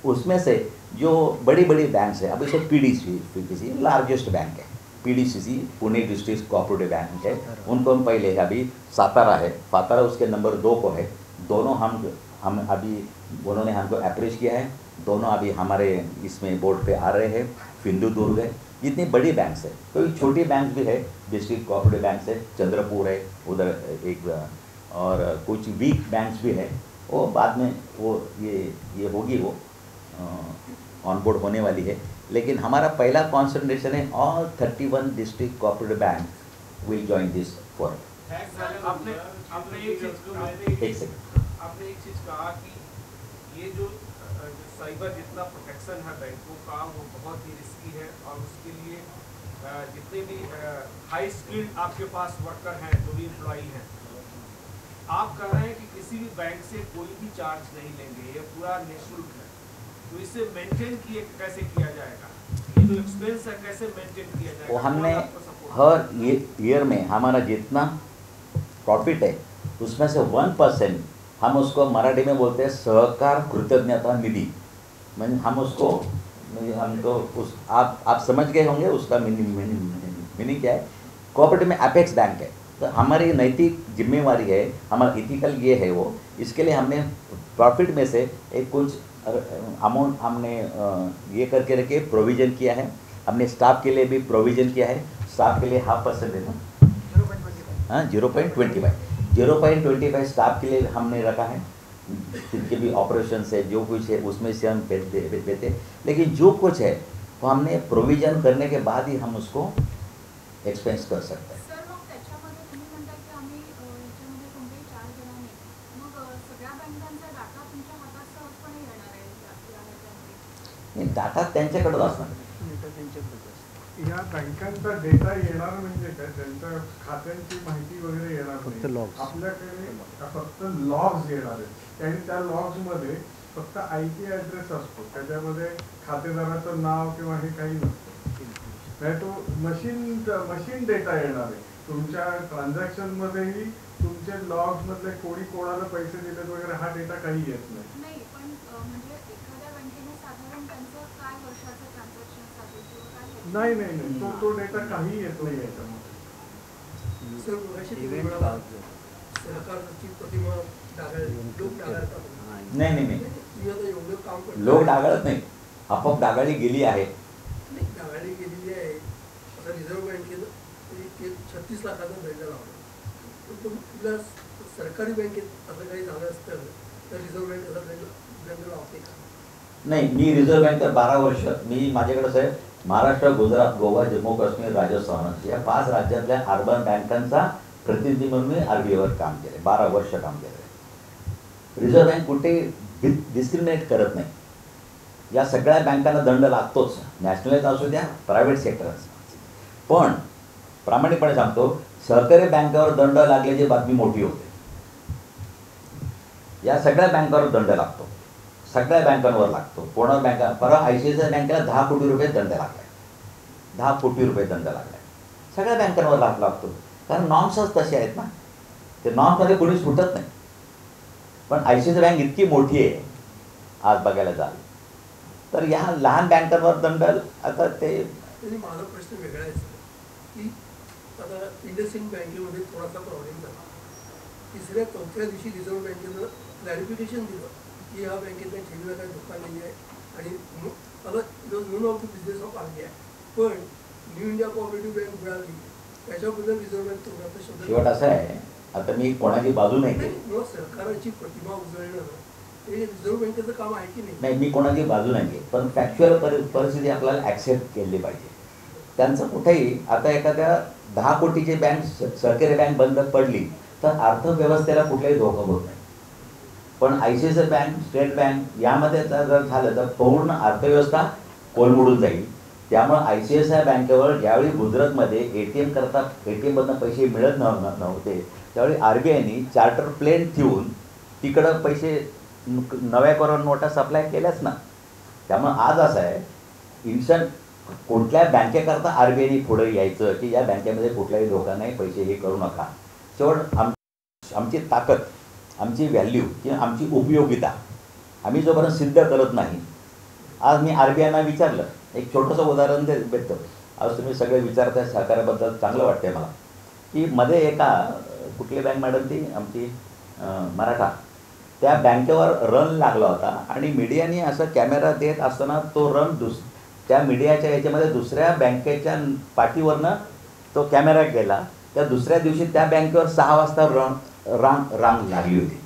उसमें से जो बड़ी बैंक्स है, अभी से PDCC लार्जेस्ट बैंक है, PDCC Pune district cooperative bank है, उनको हम पहले, अभी सातारा है, फातारा उसके नंबर 2 को है. दोनों हम अभी उन्होंने हमको अप्रोच किया है. दोनों अभी हमारे इसमें बोर्ड पे आ रहे हैं. सिंधुदुर्ग है, जितनी बड़ी बैंक्स है. कोई छोटी बैंक भी है, डिस्ट्रिक्ट कोऑपरेटिव बैंक है, चंद्रपुर है उधर एक, और कुछ वीक बैंक्स भी है. वो बाद में वो ये होगी, वो ऑनबोर्ड होने वाली है. लेकिन हमारा पहला कॉन्सेंट्रेशन है all 31 district cooperative bank will join this forum. आपने एक चीज़ कहा कि ये जो साइबर जितना प्रोटेक्शन है बैंकों का वो बहुत ही रिस्की है, और उसके लिए जितने भी हाई स्किल्ड आपके पास वर्कर हैं, जो भी एम्प्लॉई हैं, आप कह रहे हैं कि किसी भी बैंक से कोई भी चार्ज नहीं लेंगे, ये पूरा निःशुल्क है. तो इसे मेंटेन कैसे किया जाएगा? जो एक्सपेंस है कैसे मेंटेन किया जाएगा? वो हमने कौन आपको support हर ईयर में हमारा जितना प्रॉफिट है उसमें से 1% हम उसको मराठी में बोलते हैं सहकार कृतज्ञता निधि। मतलब हम उसको हम तो उस आप समझ गए होंगे उसका मीनिंग क्या है। कोऑपरेटिव में अपेक्स बैंक है, तो हमारी नैतिक जिम्मेवारी है, हमारा इथिकल ये है वो, इसके लिए हमने प्रॉफिट में से एक कुछ अमाउंट हमने ये करके रखे प्रोविज़न किया है। हमने स्टाफ के लिए भी प्रोविज़न किया है, स्टाफ के लिए 0.5% देना, हाँ 0.25 स्टाफ के लिए हमने रखा है। जिनके भी ऑपरेशन है जो कुछ है उसमें से हम देते, लेकिन जो कुछ है वो हमने प्रोविज़न करने के बाद ही हम उसको एक्सपेंस कर सकते हैं। सर मग त्याच्यामध्ये तुम्ही म्हणता की आम्ही याच्यामध्ये कोणतेही चार्ज देणार नाही, मग सगळ्या बँकांचा डाटा तुमच्या हातात सहजपणे येणार आहे या ह्याच्यामध्ये? नाही, डाटा त्यांच्याकडेच असणार। या बँकांचा डेटा येणार म्हणजे काय, त्यांच्या खात्यांची माहिती वगैरे येणार नाही, आपल्याकडे फक्त लॉग्स येणार आहेत आणि त्या लॉग्समध्ये फक्त IP ॲड्रेस असतो, त्याच्यामध्ये खातेदाराचं नाव किंवा हे काही नसतं, नाही तो मशीन डेटा येणार आहे। तुमच्या ट्रान्झॅक्शनमध्येही तुमचे लॉग्समधले कोणी कोणाला पैसे दिलेत वगैरे हा डेटा काही येत नाही। नाही, पण म्हणजे एखाद्या बँकेने साधारण त्यांचं काय वर्षाचं ट्रान्झॅक्शन साठी किंवा काय नाही तो डेटा काही येत नाही याच्यामध्ये। सर सरकारची प्रतिमा लोक डागाळतात नाही तुम्ही आता एवढं काम करता, लोक डागाळत नाही, आपोआप डागाळी गेली आहे। डागाळी गेलेली आहे। आता रिझर्व्ह बँकेनं 36 लाखाचा दंड लावला, पण कुठल्या सरकारी बँकेत असं काही झालं असतं तर रिझर्व्ह बँक असा दंड लावते का? नाही, मी रिझर्व्ह बँक 12 वर्ष मी माझ्याकडे साहेब महाराष्ट्र, गुजरात, गोवा, जम्मू काश्मीर, राजस्थान या 5 राज्यातल्या अर्बन बँकांचा प्रतिनिधी म्हणून मी RBIवर काम केले, 12 वर्ष काम केले। रिझर्व्ह बँक कुठे डिस्क्रिमिनेट करत नाही, या सगळ्या बँकांना दंड लागतोच, नॅशनलाइज असू द्या प्रायव्हेट सेक्टर असू। पण प्रामाणिकपणे सांगतो, सहकारी बँकावर दंड लागल्याची बातमी मोठी होते। या सगळ्या बँकांवर दंड लागतो, सगळ्या बँकांवर लागतो। कोणा बँका परवा ICICI बँकेला 10 कोटी रुपये दंड लागलाय, 10 कोटी रुपये दंड लागलाय, सगळ्या बँकांवर लागतो, कारण नॉर्म्सच तसे आहेत ना, ते नॉर्म्समध्ये कोणी सुटत नाही। पण ICICI बँक इतकी मोठी आहे आज बघायला जाल तर या लहान बँकांवर दंड आता ते माझा प्रश्न वेगळा आहे की आता इंडसइंड बँकेमध्ये थोडासा प्रॉब्लेम झाला, 3ऱ्या-4थ्या दिवशी रिझर्व्ह बँकेनं क्लॅरिफिकेशन दिलं की ह्या बँकेतल्या ठेवीला काही धोका नाही आहे आणि आता non of the business of RBI, पण न्यू इंडिया कोऑपरेटिव्ह बँक मिळाली त्याच्याबद्दल रिझर्व्ह बँक थोडासा शब्द शेवट असं आहे। आता मी कोणाची बाजू नाही केली, सरकारची प्रतिमा उजळणं हे रिझर्व्ह बँकेचं काम आहे की नाही, मी कोणाची बाजू नाही केली, पण फॅक्च्युअल परिस्थिती आपल्याला ॲक्सेप्ट केली पाहिजे। त्यांचं कुठेही आता एखाद्या 10 कोटीची बँक सहकारी बँक बंद पडली तर अर्थव्यवस्थेला कुठलाही धोका होत नाही, पण ICICI बँक, स्टेट बँक यामध्ये जर झालं तर पूर्ण अर्थव्यवस्था कोलमडून जाईल। त्यामुळे ICICI बँकेवर ज्यावेळी गुजरातमध्ये ATM मधनं पैसे मिळत नव्हते त्यावेळी RBIने चार्टर प्लेन ठेवून तिकडं पैसे नव्या करोड नोटा सप्लाय केल्याच ना। त्यामुळे आज असं आहे, इन्स्टंट कुठल्या बँकेकरता RBIने पुढे यायचं की या बँकेमध्ये कुठलाही धोका नाही, पैसे हे करू नका। शेवट आमची ताकद, आमची व्हॅल्यू किंवा आमची उपयोगिता आम्ही जोपर्यंत सिद्ध करत नाही। आज मी RBIना विचारलं, एक छोटंसं उदाहरण देतो, आज तुम्ही सगळे विचारताय सहकार्याबद्दल चांगलं वाटतंय मला, की मध्ये एका कुठली बँक मॅडम ती आमची मराठा, त्या बँकेवर रन लागला होता आणि मीडियाने असं कॅमेरा देत असताना तो रन त्या मीडियाच्या याच्यामध्ये दुसऱ्या बँकेच्या पाठीवरनं तो कॅमेरा गेला। त्या दुसऱ्या दिवशी त्या बँकेवर 6 वाजता रांग लागली होती।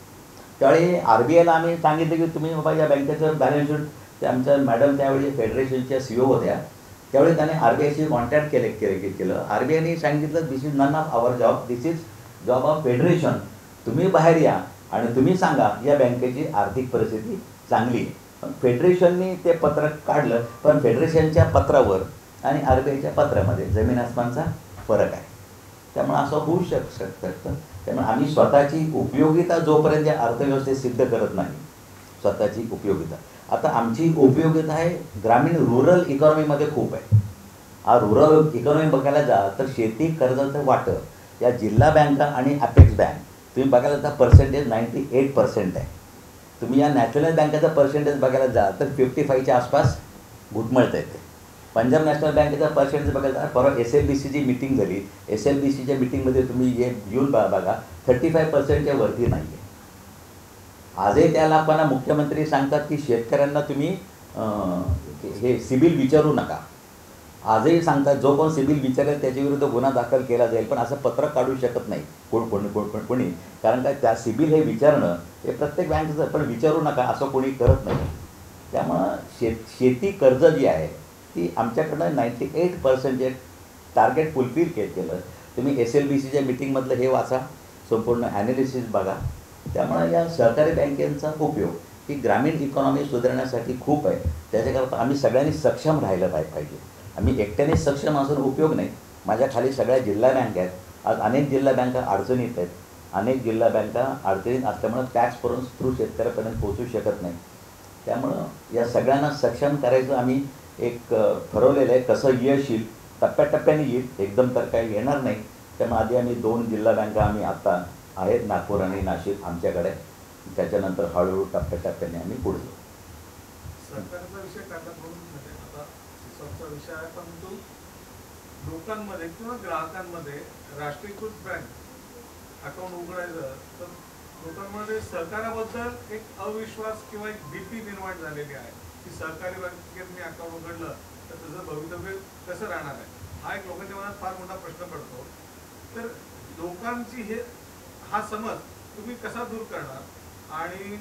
त्यावेळी RBIला आम्ही सांगितलं की तुम्ही बाबा या बँकेचं बॅलन्स शीट, ते आमच्या मॅडम त्यावेळी फेडरेशनच्या CEO होत्या, त्यावेळी त्याने RBIशी कॉन्टॅक्ट केलं। RBIने सांगितलं this is none of our job, this is job of federation, तुम्ही बाहेर या आणि तुम्ही सांगा या बँकेची आर्थिक परिस्थिती चांगली आहे। पण फेडरेशनने ते पत्र काढलं, पण फेडरेशनच्या पत्रावर आणि RBIच्या पत्रामध्ये जमीन आसमानचा फरक आहे। त्यामुळे असं होऊ शकतं। त्यामुळे आम्ही स्वतःची उपयोगिता जोपर्यंत या अर्थव्यवस्थेत सिद्ध करत नाही, स्वतःची उपयोगिता आता आमची उपयोगिता आहे ग्रामीण रुरल इकॉनॉमीमध्ये खूप आहे. हा रुरल इकॉनॉमी बघायला जा तर शेती कर्जाचं वाटप या जिल्हा बँका आणि अपेक्स बँक तुम्ही बघायला जा पर्सेंटेज 98% आहे. तुम्ही या नॅशनल बँकेचा पर्सेंटेज बघायला जा तर 55च्या आसपास घुटमळत येते. पंजाब नॅशनल बँकेचा पर्सेंटेज बघायला परवा SLBCची मीटिंग झाली. SLBCच्या मीटिंगमध्ये तुम्ही येऊन बघा 35%च्या वरती नाही आहे. आजही त्या लोकांना मुख्यमंत्री सांगतात की शेतकऱ्यांना तुम्ही हे सिबिल विचारू नका. आजही सांगतात जो कोण सिबिल विचारेल त्याच्याविरुद्ध गुन्हा दाखल केला जाईल. पण असं पत्र काढू शकत नाही कोणी कारण काय त्या सिबिल हे विचारणं हे प्रत्येक बँकेचं पण विचारू नका असं कोणी करत नाही. त्यामुळं शेती कर्ज जी आहे ती आमच्याकडनं 98% टार्गेट फुलफिल केलं. तुम्ही SLBCच्या मीटिंगमधलं हे वाचा, संपूर्ण ॲनालिसिस बघा. त्यामुळे या सहकारी बँकेचा उपयोग ही ग्रामीण इकॉनॉमी सुधारण्यासाठी खूप आहे. त्याच्याकरता आम्ही सगळ्यांनी सक्षम राहिलं पाहिजे. आम्ही एकट्याने सक्षम असून उपयोग नाही. माझ्या खाली सगळ्या जिल्हा बँका आहेत. आज अनेक जिल्हा बँका अडचणीत आहेत. अनेक जिल्हा बँका अडचणीत असल्यामुळं टॅक्स करून थ्रू शेतकऱ्यापर्यंत पोहोचू शकत नाही. त्यामुळं या सगळ्यांना सक्षम करायचं आम्ही एक ठरवलेलं आहे. कसं यश येईल टप्प्याटप्प्याने येईल, एकदम तर काही येणार नाही. त्यामुळे आधी आम्ही 2 जिल्हा बँका आम्ही आता आहेत नागपूर आणि नाशिक आमच्याकडे. त्याच्यानंतर हळूहळू टप्प्याटप्प्याने आम्ही पुढे जाऊ. सरकारचा विषय टाकत म्हणून आता सिसॉकचा विषय आहे, परंतु लोकांमध्ये किंवा ग्राहकांमध्ये राष्ट्रीयकृत बँक अकाउंट उघडायचं तर लोकांमध्ये सरकाराबद्दल एक अविश्वास किंवा एक भीती निर्माण झालेली आहे की सरकारी बँकेत मी अकाउंट उघडलं तर त्याचं भवितव्य कसं राहणार आहे. हा एक लोकांच्या मनात फार मोठा प्रश्न पडतो. तर लोकांची हा समज तुम्ही कसा दूर करणार आणि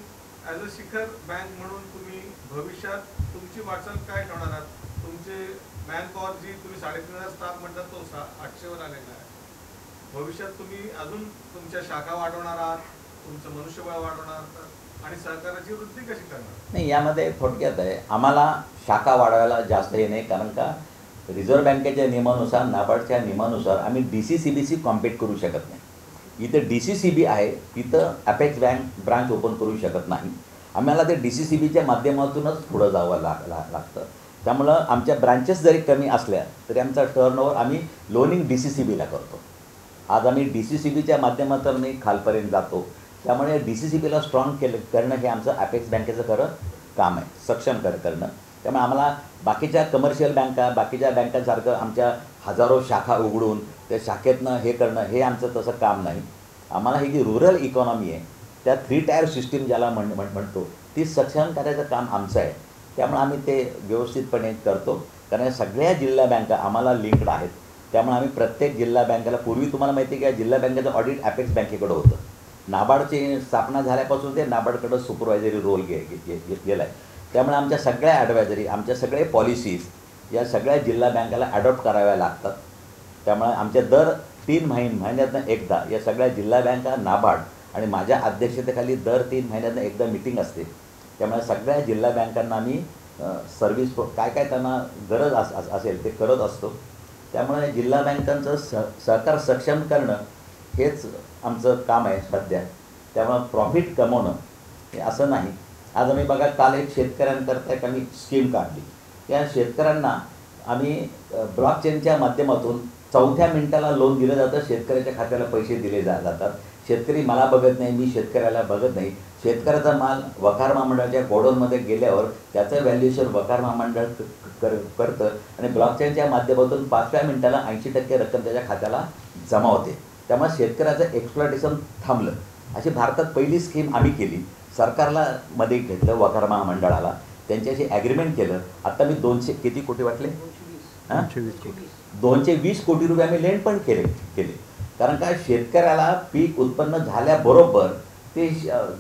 ॲज अ शिखर बँक म्हणून तुम्ही भविष्यात तुमची वाटचाल काय ठेवणार आहात. तुमचे मॅनपॉवर जी तुम्ही 3,500 स्टाफ म्हणतात तो 800वर आलेला आहे. भविष्यात तुम्ही अजून तुमच्या शाखा वाढवणार आहात, तुमचं मनुष्यबळ वाढवणार आहात आणि सहकाराची वृद्धी कशी करणार. नाही यामध्ये थोडक्यात आहे आम्हाला शाखा वाढवायला जास्त हे नाही. कारण का रिझर्व्ह बँकेच्या नियमानुसार नाबार्डच्या नियमानुसार आम्ही DCCBशी कॉम्पीट करू शकत नाही. इथे DCCB आहे तिथं अपेक्स बँक ब्रांच ओपन करू शकत नाही. आम्हाला ते DCCBच्या माध्यमातूनच पुढं जावं लागतं. त्यामुळं आमच्या ब्रांचेस जरी कमी असल्या तरी आमचा टर्नओव्हर आम्ही लोनिंग DCCBला करतो. आज आम्ही DCCBच्या माध्यमातून खालपर्यंत जातो. त्यामुळे DCCBला स्ट्रॉंग करणं हे आमचं अपेक्स बँकेचं खरं काम आहे, सक्षम करणं. त्यामुळे आम्हाला बाकीच्या कमर्शियल बँका बाकीच्या बँकांसारखं आमच्या हजारो शाखा उघडून त्या शाखेतनं हे करणं हे आमचं तसं काम नाही. आम्हाला ही जी रुरल इकॉनॉमी आहे त्या 3 टायर सिस्टीम ज्याला म्हणतो ती सक्षम करायचं काम आमचं आहे. त्यामुळे आम्ही ते व्यवस्थितपणे करतो. कारण सगळ्या जिल्हा बँका आम्हाला लिंक्ड आहेत. त्यामुळे आम्ही प्रत्येक जिल्हा बँकेला पूर्वी तुम्हाला माहिती आहे की जिल्हा बँकेचं ऑडिट अपेक्स बँकेकडं होतं. नाबार्डची स्थापना झाल्यापासून ते नाबार्डकडं सुपरवायझरी रोल गेला आहे. त्यामुळे आमच्या सगळ्या ॲडवायझरी आमच्या सगळे पॉलिसीज या सगळ्या जिल्हा बँकेला ॲडॉप्ट कराव्या लागतात. त्यामुळे आमच्या दर 3 महिन्यातनं एकदा या सगळ्या जिल्हा बँका नाबार्ड आणि माझ्या अध्यक्षतेखाली दर 3 महिन्यातनं एकदा मीटिंग असते. त्यामुळे सगळ्या जिल्हा बँकांना आम्ही सर्व्हिस काय त्यांना गरज असेल ते करत असतो. त्यामुळे जिल्हा बँकांचं सहकार सक्षम करणं हेच आमचं काम आहे सध्या. त्यामुळं प्रॉफिट कमवणं हे असं नाही. आज आम्ही बघा काल एक शेतकऱ्यांकरता एक आम्ही स्कीम काढली. त्या शेतकऱ्यांना आम्ही ब्लॉकचेनच्या माध्यमातून 4थ्या मिनिटाला लोन दिलं जातं. शेतकऱ्याच्या खात्याला पैसे दिले जातात. शेतकरी मला बघत नाही, मी शेतकऱ्याला बघत नाही. शेतकऱ्याचा माल वखार महामंडळाच्या गोडाऊनमध्ये गेल्यावर त्याचं व्हॅल्युएशन वखार महामंडळ करतं आणि ब्लॉकचेनच्या माध्यमातून 5व्या मिनिटाला 80% रक्कम त्याच्या खात्याला जमा होते. त्यामुळे शेतकऱ्याचं एक्सप्लॉयटेशन थांबलं. अशी भारतात पहिली स्कीम आम्ही केली. सरकारला मध्ये घेतलं वखार महामंडळाला, त्यांच्याशी ॲग्रीमेंट केलं. आता मी 200 किती कोटी वाटले 220 कोटी रुपये आम्ही लेंड पण केले. कारण काय शेतकऱ्याला पीक उत्पन्न झाल्याबरोबर ते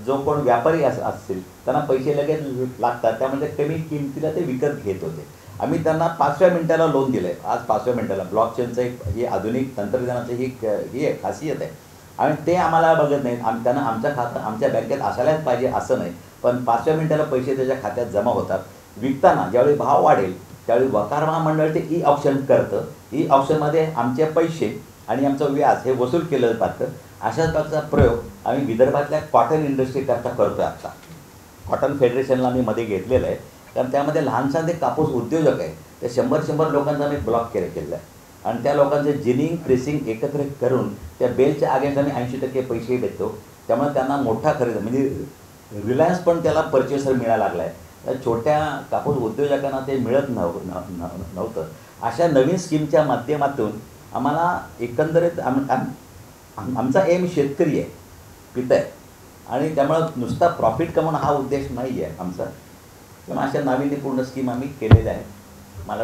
जो कोण व्यापारी असतील त्यांना पैसे लगेच लागतात. त्यामध्ये कमी किमतीला ते विकत घेत होते. आम्ही त्यांना 5व्या मिनिटाला लोन दिलं आहे. आज 5व्या मिनिटाला ब्लॉकचेनचं एक ही आधुनिक तंत्रज्ञानाचं ही एक खासियत आहे. आणि ते आम्हाला बघत नाहीत. त्यांना आमचं खातं आमच्या बँकेत असायलाच पाहिजे असं नाही. पण 5व्या मिनिटाला पैसे त्याच्या खात्यात जमा होतात. विकताना ज्यावेळी भाव वाढेल त्यावेळी वखार महामंडळ ते ई ऑप्शन करतं. ई ऑप्शनमध्ये आमचे पैसे आणि आमचं व्याज हे वसूल केलं जातं. अशाच प्रकारचा प्रयोग आम्ही विदर्भातल्या कॉटन इंडस्ट्रीकरता करतो आहे. आता कॉटन फेडरेशनला मी मध्ये घेतलेलं आहे, कारण त्यामध्ये लहानसा ते कापूस उद्योजक आहे, ते 100 लोकांचा मी ब्लॉक केलेला आहे आणि त्या लोकांचे जिनिंग प्रेसिंग एकत्र करून त्या बेलच्या अगेन्स्ट आम्ही 80% पैसे देतो. त्यामुळे त्यांना मोठा खरेदी म्हणजे रिलायन्स पण त्याला परचेसर मिळायला लागला आहे. त्या छोट्या कापूस उद्योजकांना ते मिळत नव्हतं. अशा नवीन स्कीमच्या माध्यमातून आम्हाला एकंदरीत आमचा एम शेतकरी आहे, पित आहे आणि त्यामुळं नुसता प्रॉफिट कमवणं हा उद्देश नाही आहे आमचा. त्यामुळे अशा नाविन्यपूर्ण स्कीम आम्ही केलेल्या आहेत. मला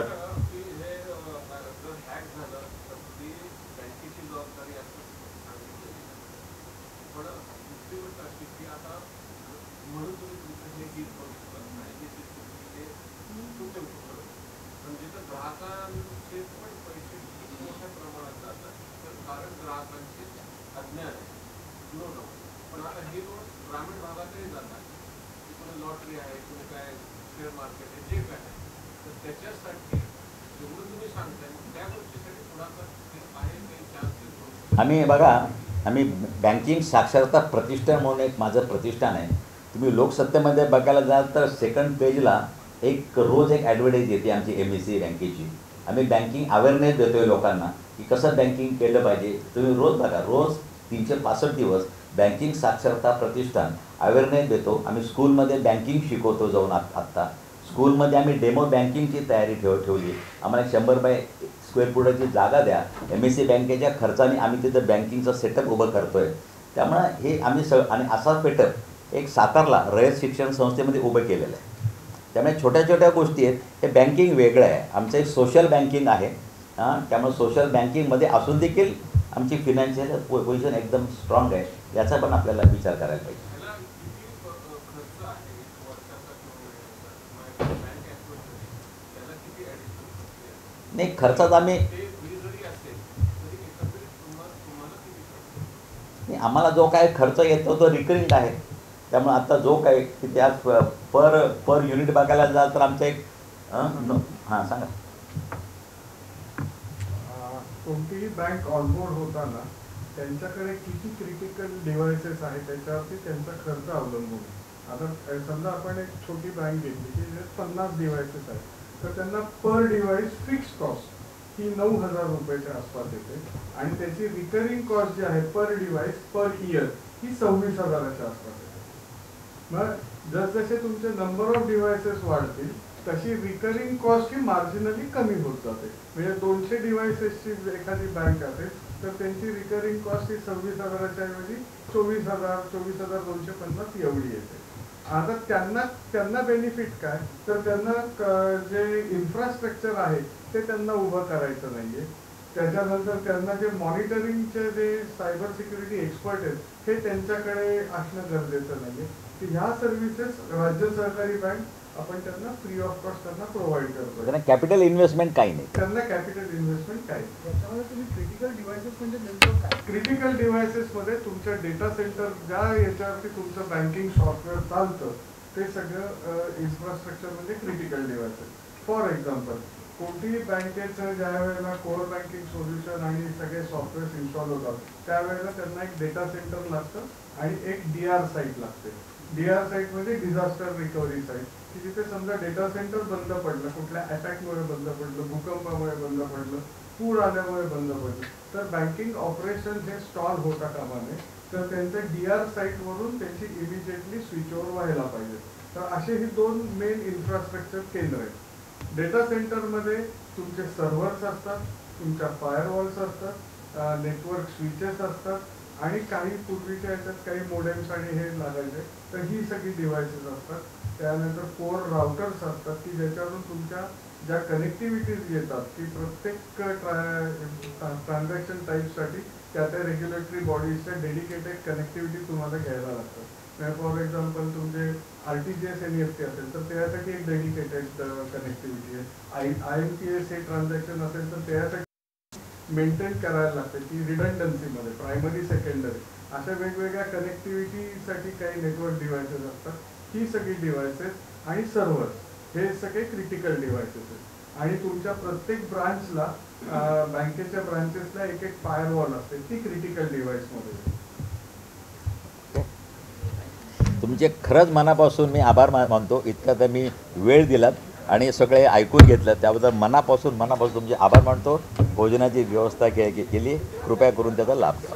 लॉटरी आहे किंवा काय शेअर मार्केट आहे जे काय आहे तर त्याच्यासाठी जेवढं तुम्ही सांगताय त्या गोष्टीसाठी थोडासा आहे काही चान्सेस. आम्ही बघा, आम्ही बँकिंग साक्षरता प्रतिष्ठान म्हणून एक माझं प्रतिष्ठान आहे. तुम्ही लोकसत्तेमध्ये बघायला जाल तर सेकंड पेजला रोज एक ॲडव्हर्टाईज येते आमची MSCI बँकेची. आम्ही बँकिंग अवेअरनेस देतो आहे लोकांना की कसं बँकिंग केलं पाहिजे. तुम्ही रोज बघा, रोज 365 दिवस बँकिंग साक्षरता प्रतिष्ठान अवेअरनेस देतो. आम्ही स्कूलमध्ये बँकिंग शिकवतो जाऊन. आत्ता स्कूलमध्ये आम्ही डेमो बँकिंगची तयारी ठेवली. आम्हाला 100 बाय स्क्वेअर फुटाची जागा द्या, MSCI बँकेच्या खर्चाने आम्ही तिथं बँकिंगचं सेटअप उभं करतो आहे. त्यामुळं हे आम्ही आणि असा सेटअप एक सातारला रयत शिक्षण संस्थेमध्ये उभं केलेलं आहे. त्यामुळे छोट्या छोट्या गोष्टी आहेत. हे बँकिंग वेगळं आहे. आमचं एक सोशल बँकिंग आहे. त्यामुळे सोशल बँकिंगमध्ये असून देखील आमची फिनान्शियल पोझिशन एकदम स्ट्रॉंग आहे. याचा पण आपल्याला विचार करायला पाहिजे. नाही, खर्चात आम्ही आम्हाला जो काय खर्च येतो तो रिकरिंग आहे. त्यामुळे आता जो काय की त्या पर युनिट बघायला जाल तर आमचं एक हां सांगा. कोणतीही बँक ऑनबोर्ड होताना त्यांच्याकडे किती क्रिटिकल डिव्हायसेस आहेत त्याच्यावरती त्यांचा खर्च अवलंबून आहे. आता समजा आपण एक छोटी बँक घेतली की 50 डिव्हायसेस आहेत, तर त्यांना पर डिव्हाइस फिक्स कॉस्ट ही 9,000 रुपयाच्या आसपास येते आणि त्याची रिकरिंग कॉस्ट जी आहे पर डिव्हाइस पर इयर ही 26,000च्या आसपास येते. मग जसजसे तुमचे नंबर ऑफ डिव्हायसेस वाढतील तशी रिकरिंग कॉस्ट ही मार्जिनली कमी होत जाते. म्हणजे 200 डिव्हायसेसची एखादी बँक असेल तर त्यांची रिकरिंग कॉस्ट ही 26,000च्या ऐवजी 24,000 24,250 एवढी येते. आता त्यांना बेनिफिट काय, तर त्यांना जे इन्फ्रास्ट्रक्चर आहे ते त्यांना उभं करायचं नाहीये. त्याच्यानंतर त्यांना जे मॉनिटरिंगचे जे सायबर सिक्युरिटी एक्सपर्ट आहेत हे त्यांच्याकडे असणं गरजेचं नाहीये. की ह्या सर्व्हिसेस राज्य सहकारी बँक आपण त्यांना फ्री ऑफ कॉस्ट त्यांना प्रोव्हाइड करतो. त्यांना कॅपिटल इन्व्हेस्टमेंट काही नाही. त्यांना कॅपिटल इन्व्हेस्टमेंट काही. त्याच्यामध्ये तुम्ही क्रिटिकल डिव्हायसेस म्हणजे नेमकं काय? क्रिटिकल डिव्हायसेसमध्ये तुमच्या डेटा सेंटर ज्या याच्यावरती तुमचं बँकिंग सॉफ्टवेअर चालतं ते सगळं इन्फ्रास्ट्रक्चर म्हणजे क्रिटिकल डिव्हायसेस. फॉर एक्झाम्पल, कोणतीही बँकेचं ज्या वेळेला कोअर बँकिंग सोल्युशन आणि सगळे सॉफ्टवेअर इन्स्टॉल होतात त्यावेळेला त्यांना एक डेटा सेंटर लागतं आणि एक DR साईट लागते. DR साईट म्हणजे डिझास्टर रिकव्हरी साईट, की जिथे समजा डेटा सेंटर बंद पडलं, कुठल्या अटॅकमुळे बंद पडलं, भूकंपामुळे बंद पडलं, पूर आल्यामुळे बंद पडलं, तर बँकिंग ऑपरेशन हे स्टॉल होता कामा नये. तर त्यांच्या DR साईटवरून त्यांची इमिजिएटली स्विच ओव्हर व्हायला पाहिजे. तर असे ही 2 मेन इन्फ्रास्ट्रक्चर केंद्र आहेत. डेटा सेंटरमध्ये तुमचे सर्व्हर्स असतात, तुमच्या फायरवॉल्स असतात, नेटवर्क स्विचेस असतात आणि काही पूर्वीच्या याच्यात काही मोडेम्स आणि हे लागायचे, तर ही सगळी डिव्हायसेस असतात. त्यानंतर कोर राउटर्स असतात की ज्याच्यावरून तुमच्या ज्या कनेक्टिव्हिटीज येतात की प्रत्येक ट्रान्झॅक्शन टाईपसाठी त्या रेग्युलेटरी बॉडीजच्या डेडिकेटेड कनेक्टिव्हिटी तुम्हाला घ्यायला लागतात. फॉर एक्झाम्पल तुमचे RTGS NEFT असेल तर त्यासाठी एक डेडिकेटेड कनेक्टिव्हिटी आहे. IMPS हे ट्रान्झॅक्शन असेल तर त्यासाठी मेंटेन करायला लागते की रिडंडन्सीमध्ये प्रायमरी सेकंडरी अशा वेगवेगळ्या कनेक्टिव्हिटीसाठी काही नेटवर्क डिव्हायसेस असतात. ही सगळी डिव्हायसेस आणि सर्व्हर्स हे सगळे क्रिटिकल डिव्हायसेस आहेत. आणि तुमच्या प्रत्येक ब्रांचला बँकेच्या ब्रांचेसला एक एक फायरवॉल असते, ती क्रिटिकल डिव्हाइसमध्ये. तुमचे खरंच मनापासून मी आभार मानतो. इतका तर मी वेळ दिलात आणि सगळे ऐकून घेतलं, त्याबद्दल मनापासून तुमचे आभार मानतो. भोजनाची व्यवस्था केली, कृपया करून त्याचा लाभ घ्या.